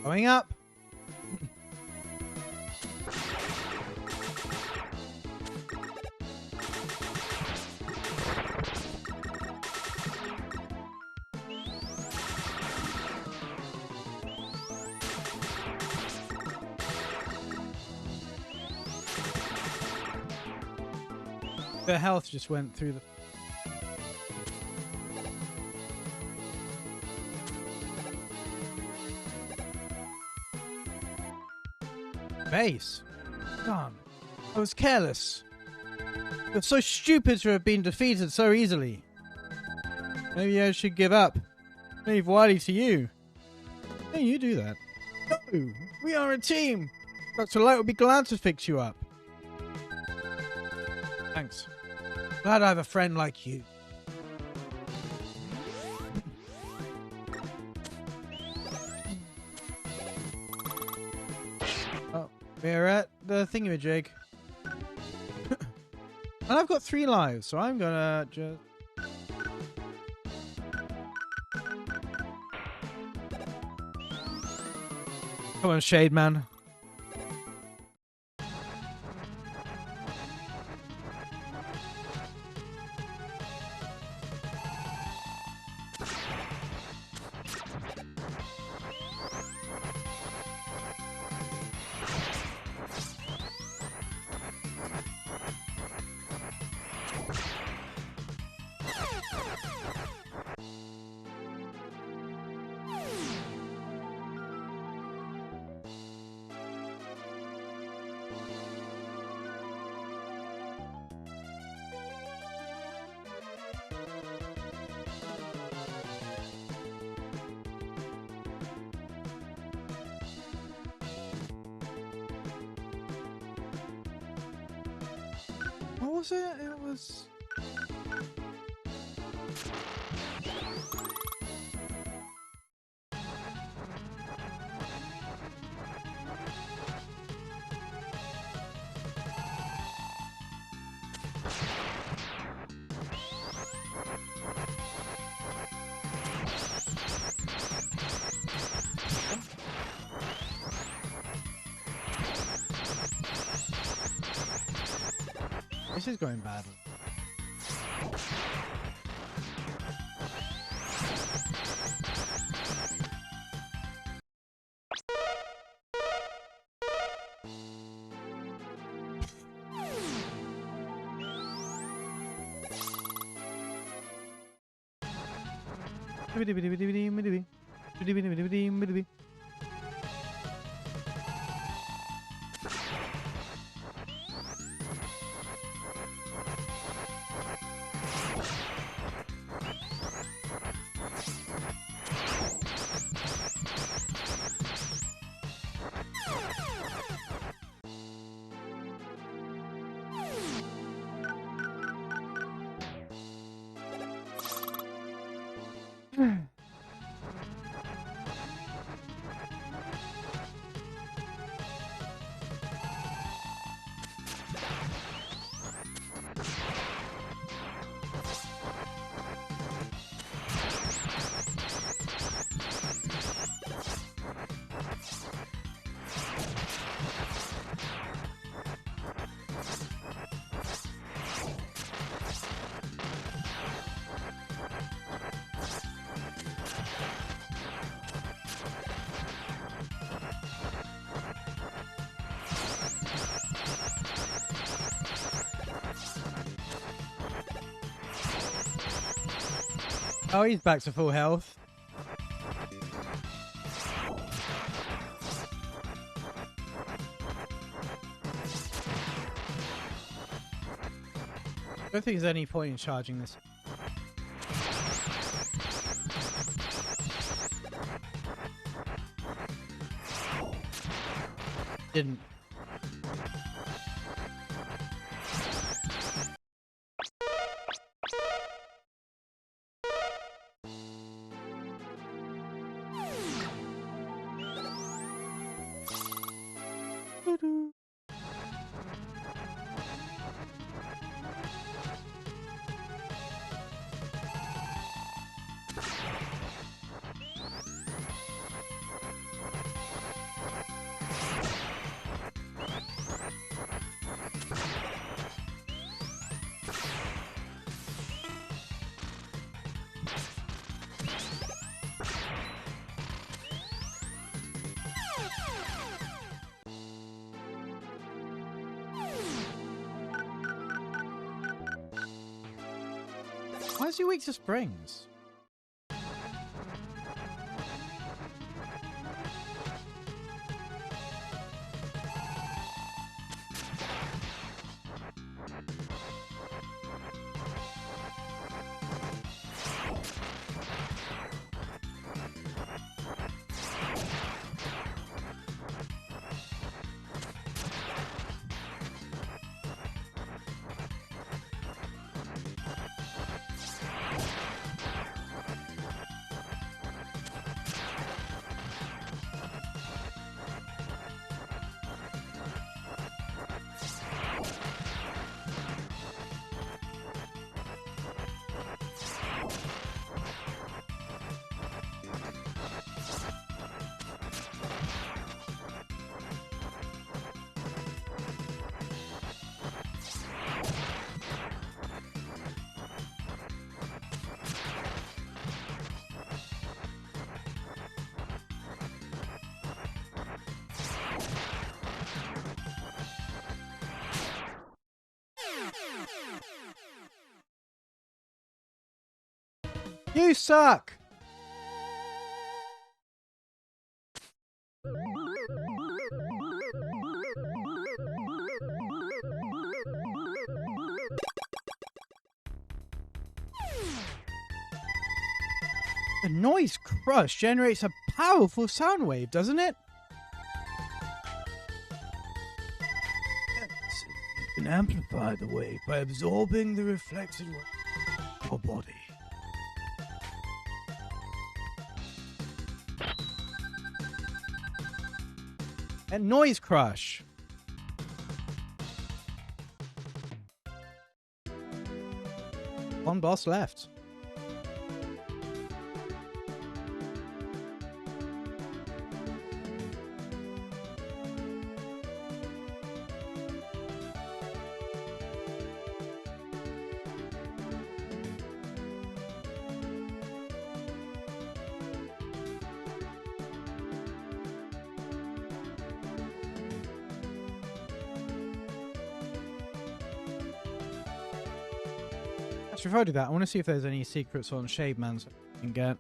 Going up. Their health just went through the... Base. Darn. I was careless. You're so stupid to have been defeated so easily. Maybe I should give up. Leave Wily to you. Hey, you do that. No, we are a team. Dr. Light will be glad to fix you up. Thanks. Glad I have a friend like you. Oh, we're at the thingamajig. And I've got 3 lives, so I'm gonna just... Come on, Shade Man. What was it? It was... This is going badly. Oh, he's back to full health. I don't think there's any point in charging this. Didn't. Why is he weak to springs? You suck! The noise crush generates a powerful sound wave, doesn't it? Yes, you can amplify the wave by absorbing the reflected wave of your body. And noise crush. One boss left. Actually, if I do that, I want to see if there's any secrets on Shade Man so I can get.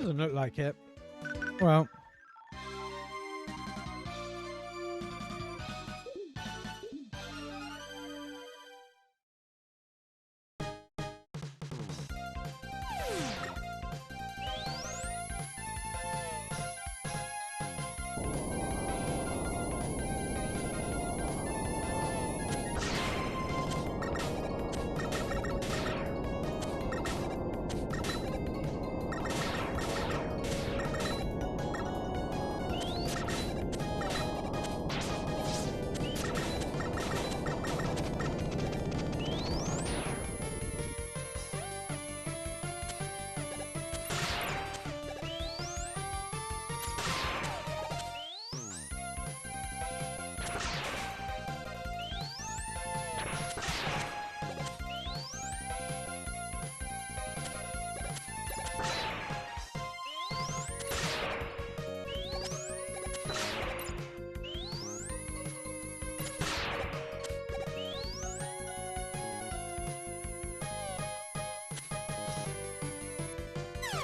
Doesn't look like it. Well.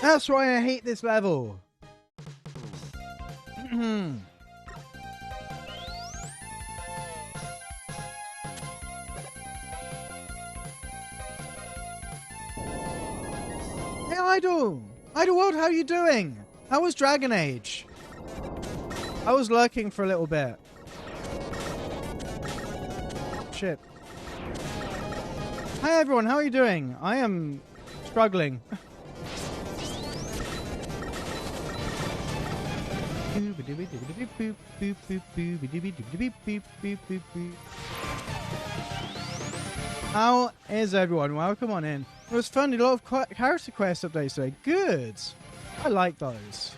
That's why I hate this level. Hey, Idol! Idol World, how are you doing? How was Dragon Age? I was lurking for a little bit. Shit. Hi everyone, how are you doing? I am struggling. How is everyone? Welcome on in. It was fun. Did a lot of character quest updates today. Good. I like those.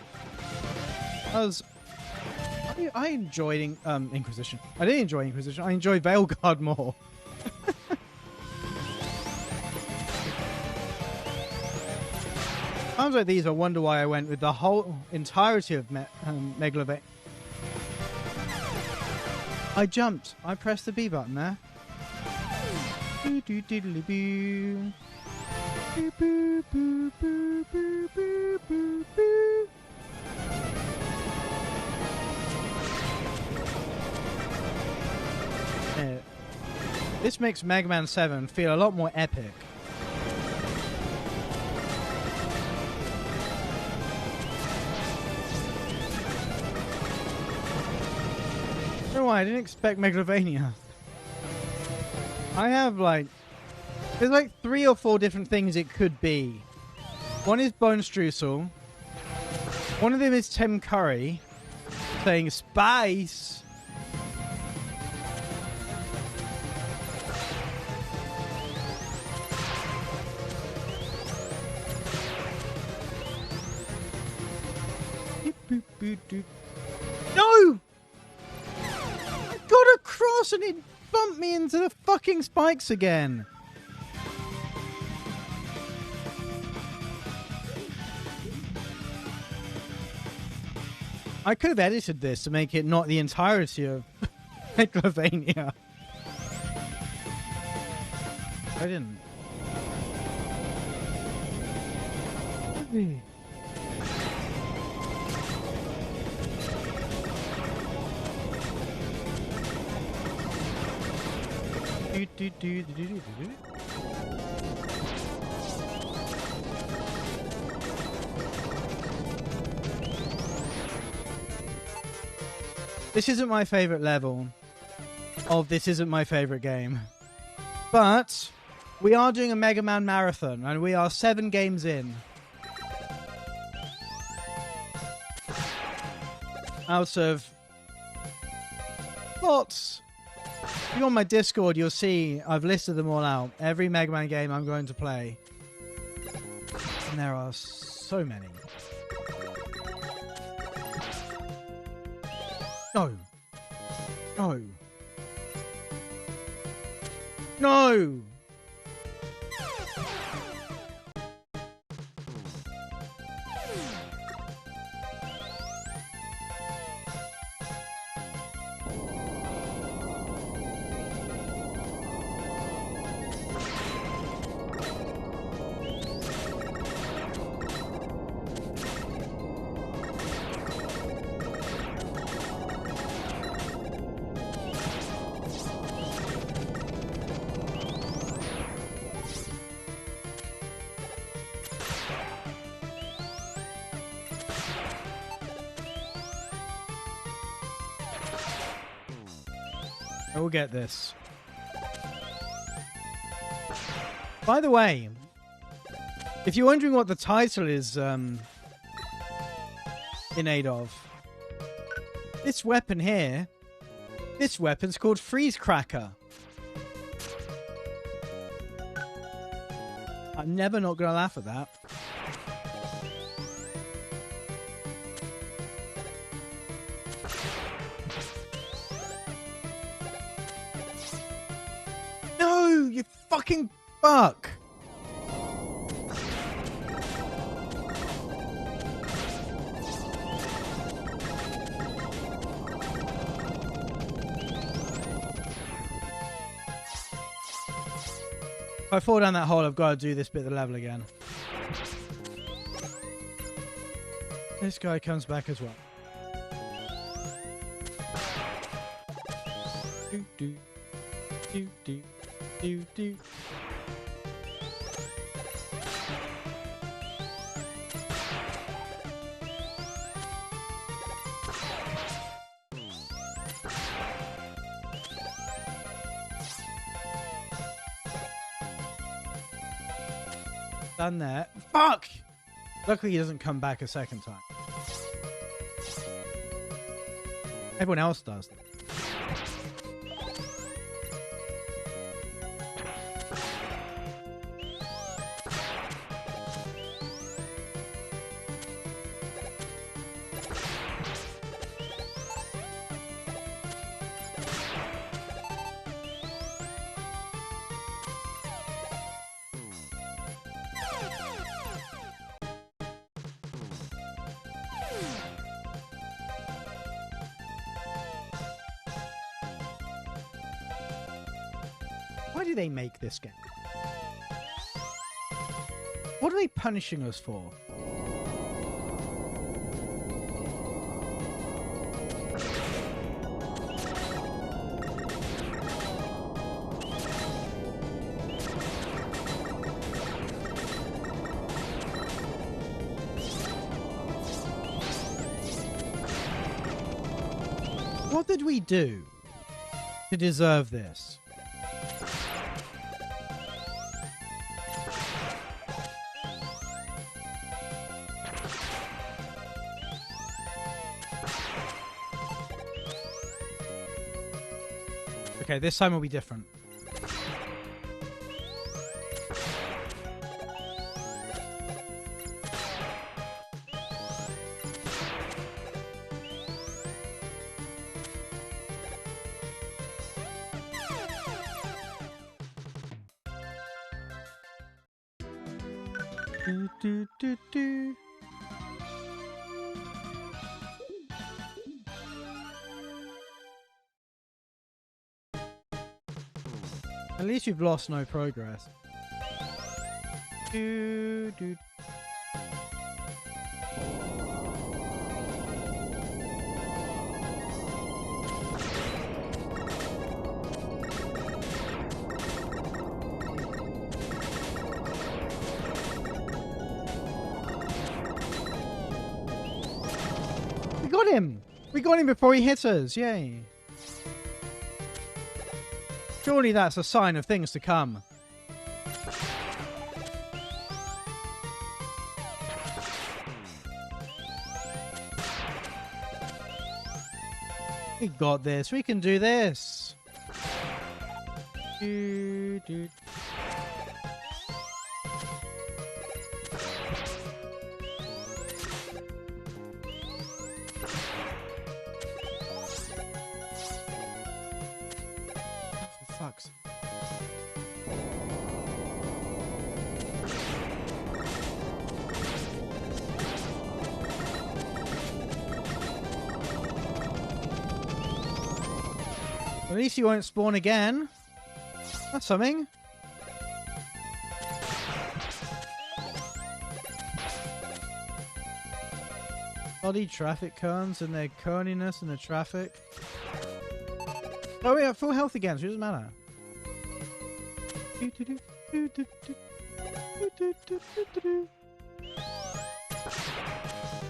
I enjoyed Inquisition. I didn't enjoy Inquisition. I enjoy Veilguard more. Times like these, I wonder why I went with the whole entirety of Megalovania. I jumped. I pressed the B button there. This makes Mega Man 7 feel a lot more epic. I don't know why I didn't expect Megalovania. I have there's like 3 or 4 different things it could be. One is Bone Streusel. One of them is Tim Curry saying spice. No! I got across and it bumped me into the fucking spikes again. I could have edited this to make it not the entirety of Megalovania. I didn't. This isn't my favorite level of This Isn't My Favorite Game. But we are doing a Mega Man marathon and we are 7 games in. Out of lots. If you're on my Discord, you'll see I've listed them all out. Every Mega Man game I'm going to play. And there are so many. No. No. No! We'll get this. By the way, if you're wondering what the title is in aid of, this weapon here, this weapon's called Freeze Cracker. I'm never not going to laugh at that. No, you fucking fuck. If I fall down that hole, I've got to do this bit of the level again. This guy comes back as well. Do do do do do do. Done that. Fuck! Luckily he doesn't come back a second time. Everyone else does. Why do they make this game? What are they punishing us for? What did we do to deserve this? Okay, this time will be different. Do, do, do, do. At least you've lost no progress. Do, do. We got him! We got him before he hit us! Yay! Surely that's a sign of things to come. We got this. We can do this. Do, do. Fucks. At least you won't spawn again. That's something. Bloody traffic cones and their coniness in the traffic. Oh, we have full health again, so it doesn't matter.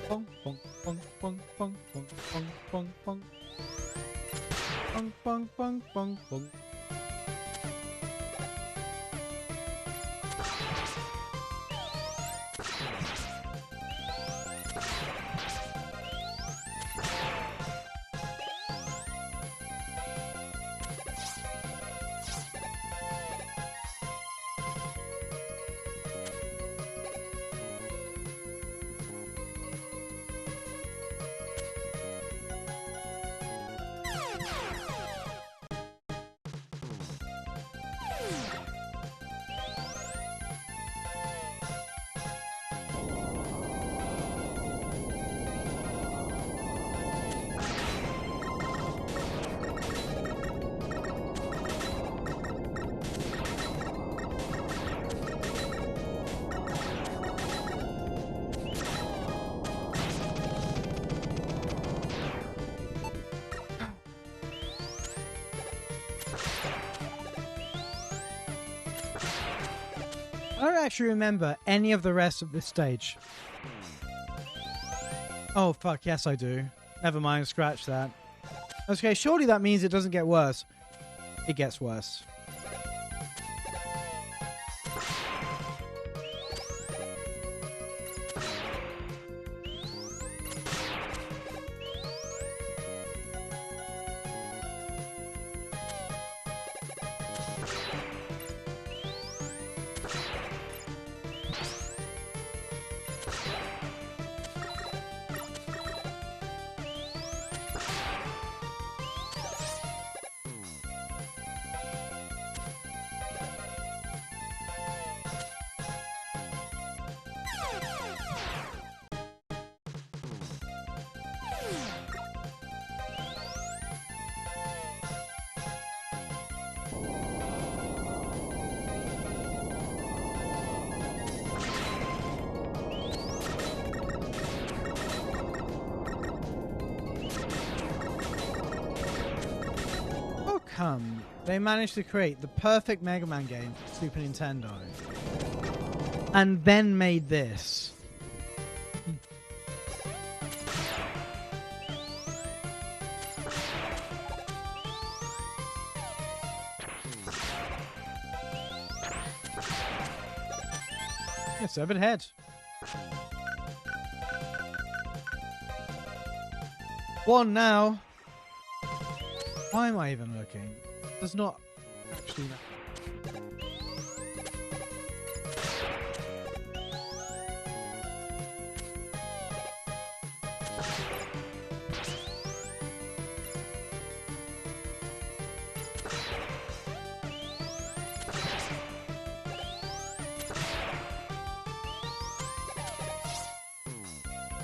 Bong, bong, bong, bong, bong, bong, bong, bong, bong. Bong, bong, bong, bong, bong. I don't actually remember any of the rest of this stage. Oh, fuck, yes I do. Never mind, scratch that. Okay, surely that means it doesn't get worse. It gets worse. They managed to create the perfect Mega Man game for Super Nintendo. And then made this. Yeah, severed head. One now. Why am I even looking? There's not actually that.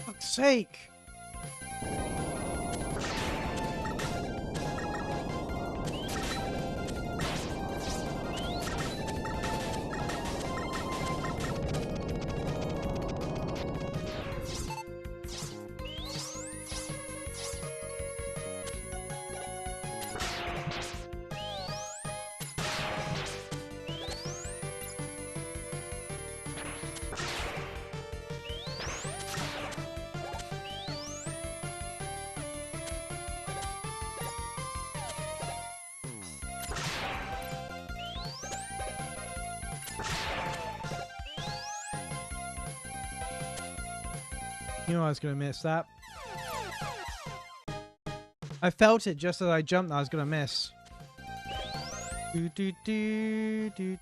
For fuck's sake. You know I was going to miss that. I felt it just as I jumped that I was going to miss. Do, do, do, do.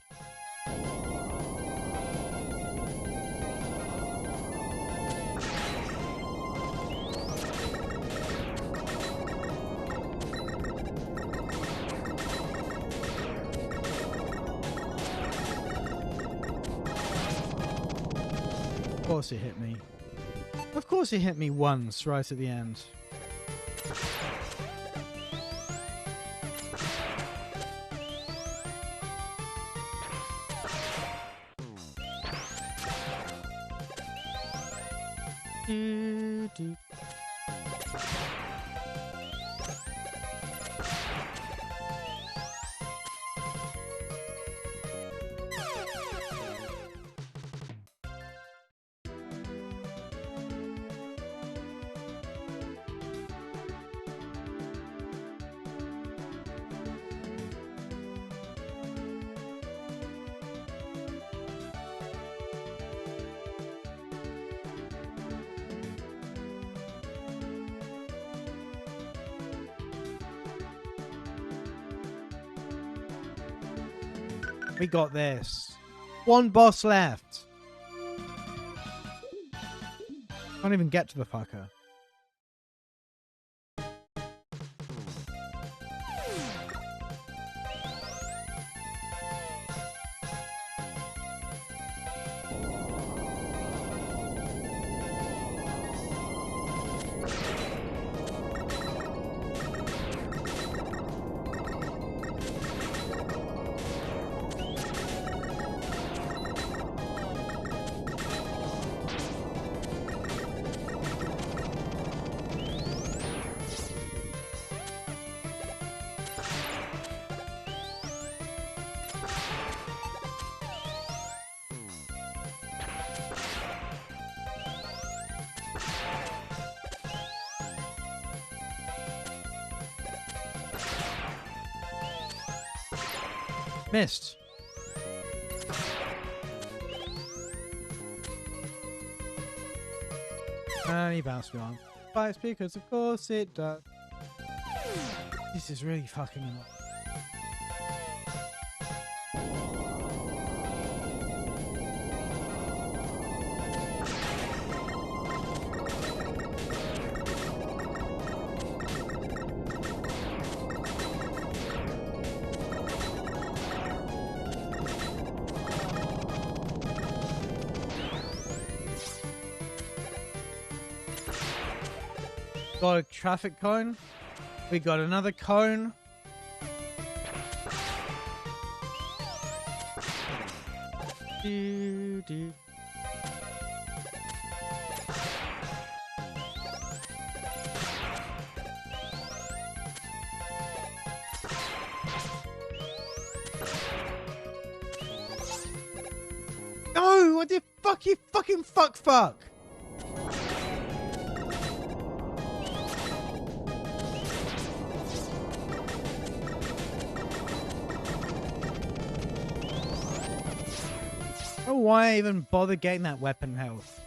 Of course it hit me. Of course it hit me once, right at the end. Do, do. We got this. One boss left. Can't even get to the fucker. Missed. And he bounced me on. Bites because of course it does. This is really fucking annoying. Got a traffic cone. We got another cone. Do. No, what the fuck, you fucking fuck. I don't know why I even bother getting that weapon health.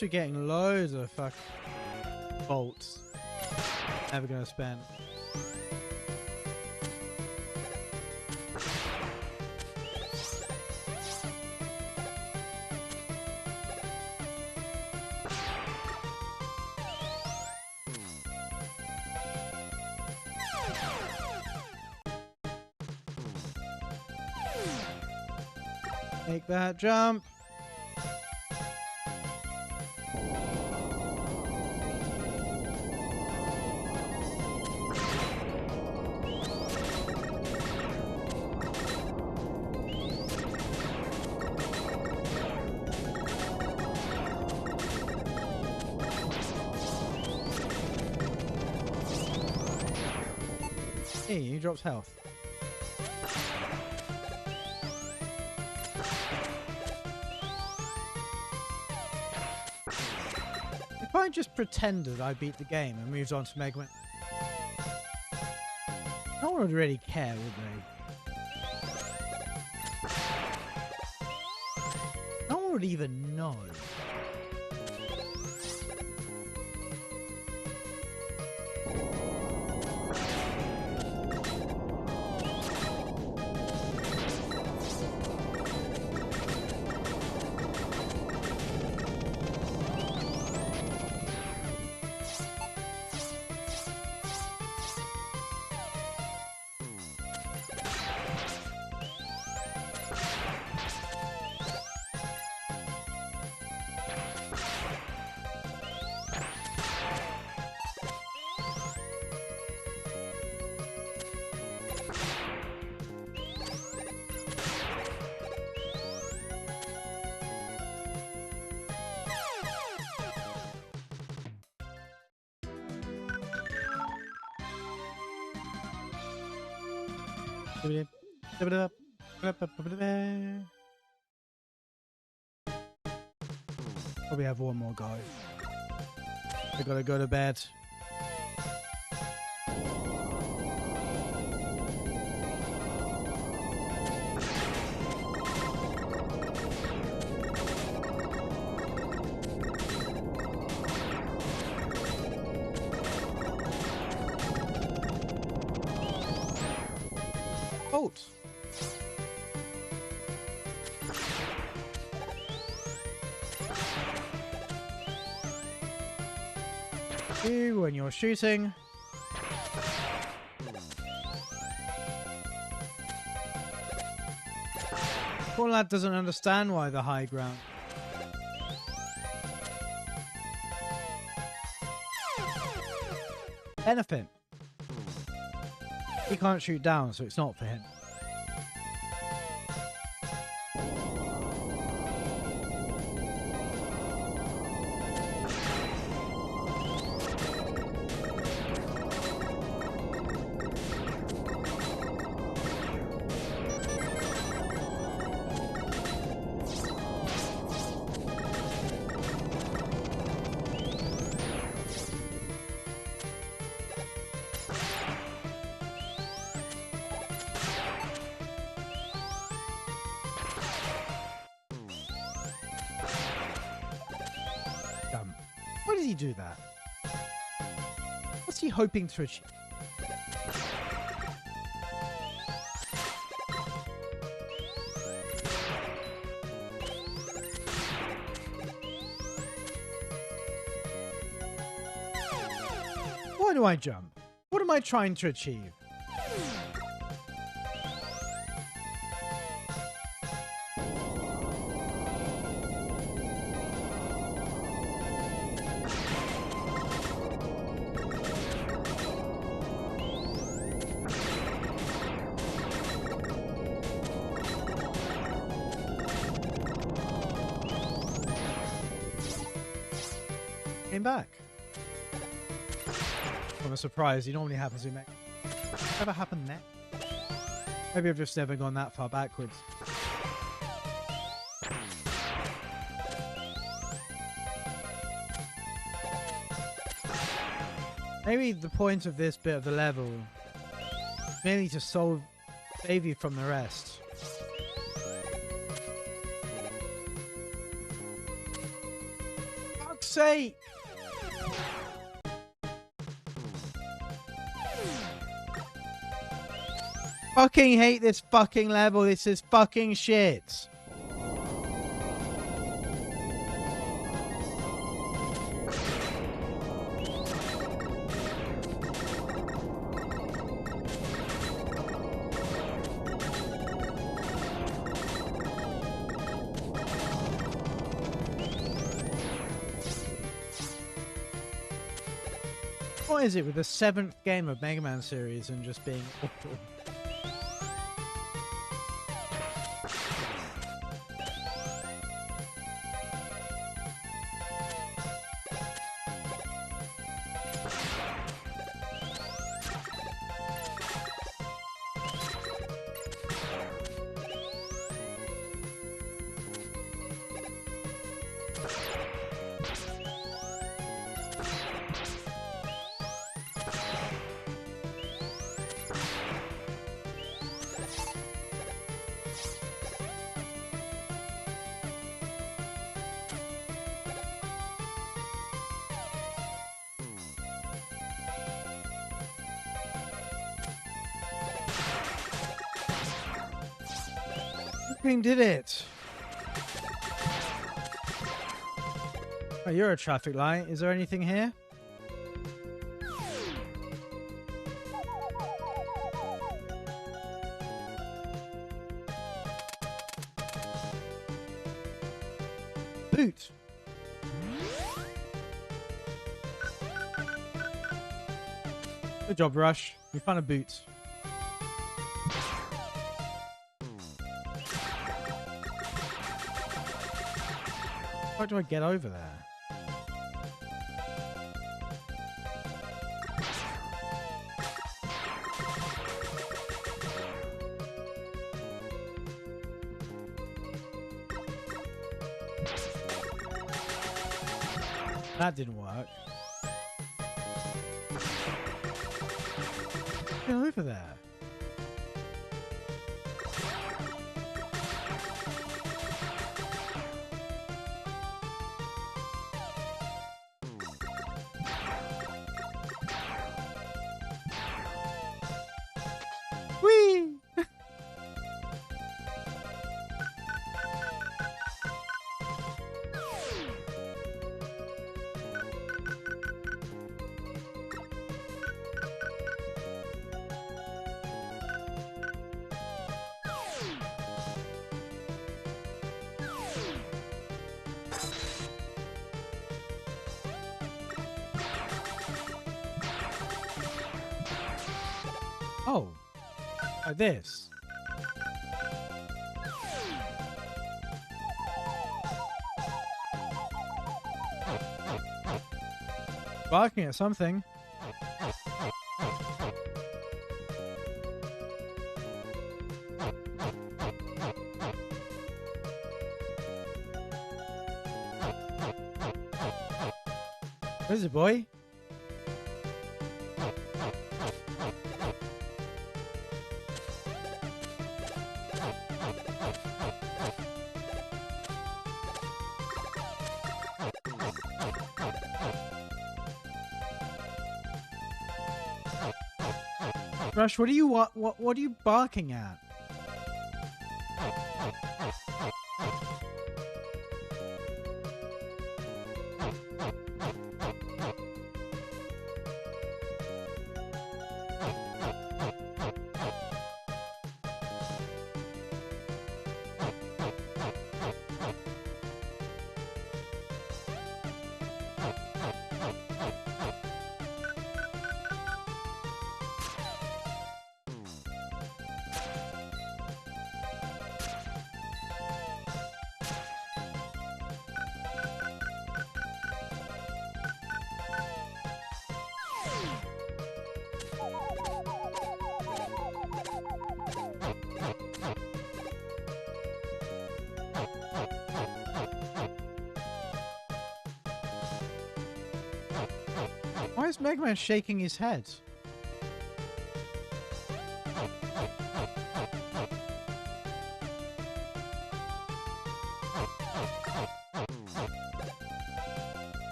We're getting loads of fuck bolts. Never gonna spend. Make that jump. Hey, he drops health. If I just pretended I beat the game and moved on to MegaMan, no one would really care, would they? No one would even know. Probably have one more go. I gotta go to bed. Bolt. You when you're shooting. Poor lad doesn't understand why the high ground. Benefit. He can't shoot down, so it's not for him. does he do that? What's he hoping to achieve? Why do I jump? What am I trying to achieve? Came back. I'm surprised. It normally happens in Mech. Never happened there. Maybe I've just never gone that far backwards. Maybe the point of this bit of the level is merely to save you from the rest. For fuck's sake! Fucking hate this fucking level. This is fucking shit. What is it with the 7th game of Mega Man series and just being awful? Did it? Oh, you're a traffic light. Is there anything here? Boot. Good job, Rush. We found a boot. How do I get over there? That didn't work. Get over there. Whee! Oh, like this. Barking at something. Where's it, boy? Rush, what are you what are you barking at? Why is MegaMan shaking his head?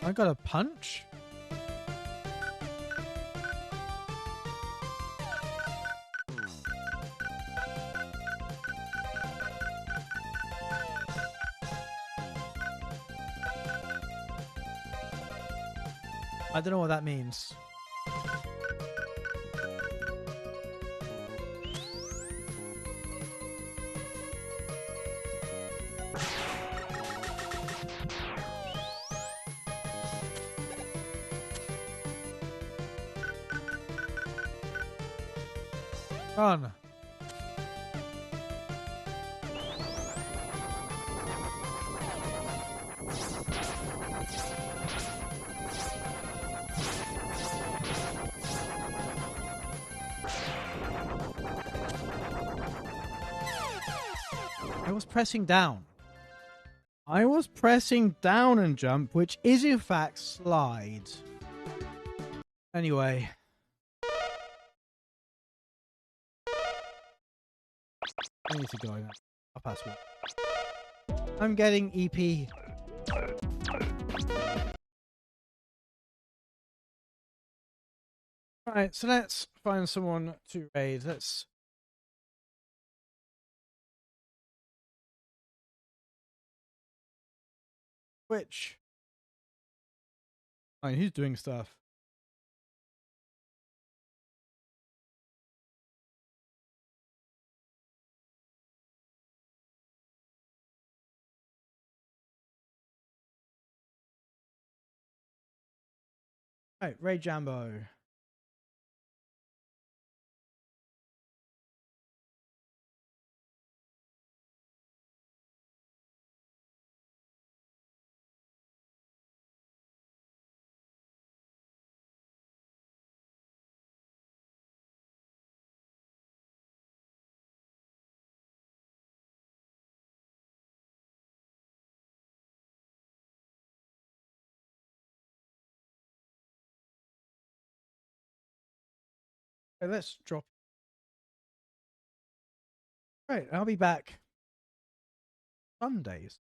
I got a punch? I don't know what that means. Run. I was pressing down. I was pressing down and jump, which is in fact slide. Anyway. I need to go now. I'll pass one. I'm getting EP. Alright, so let's find someone to raid. Let's... Which? I mean, he's doing stuff. Right, Ray Jambo. Okay, let's drop. Right, I'll be back Sundays.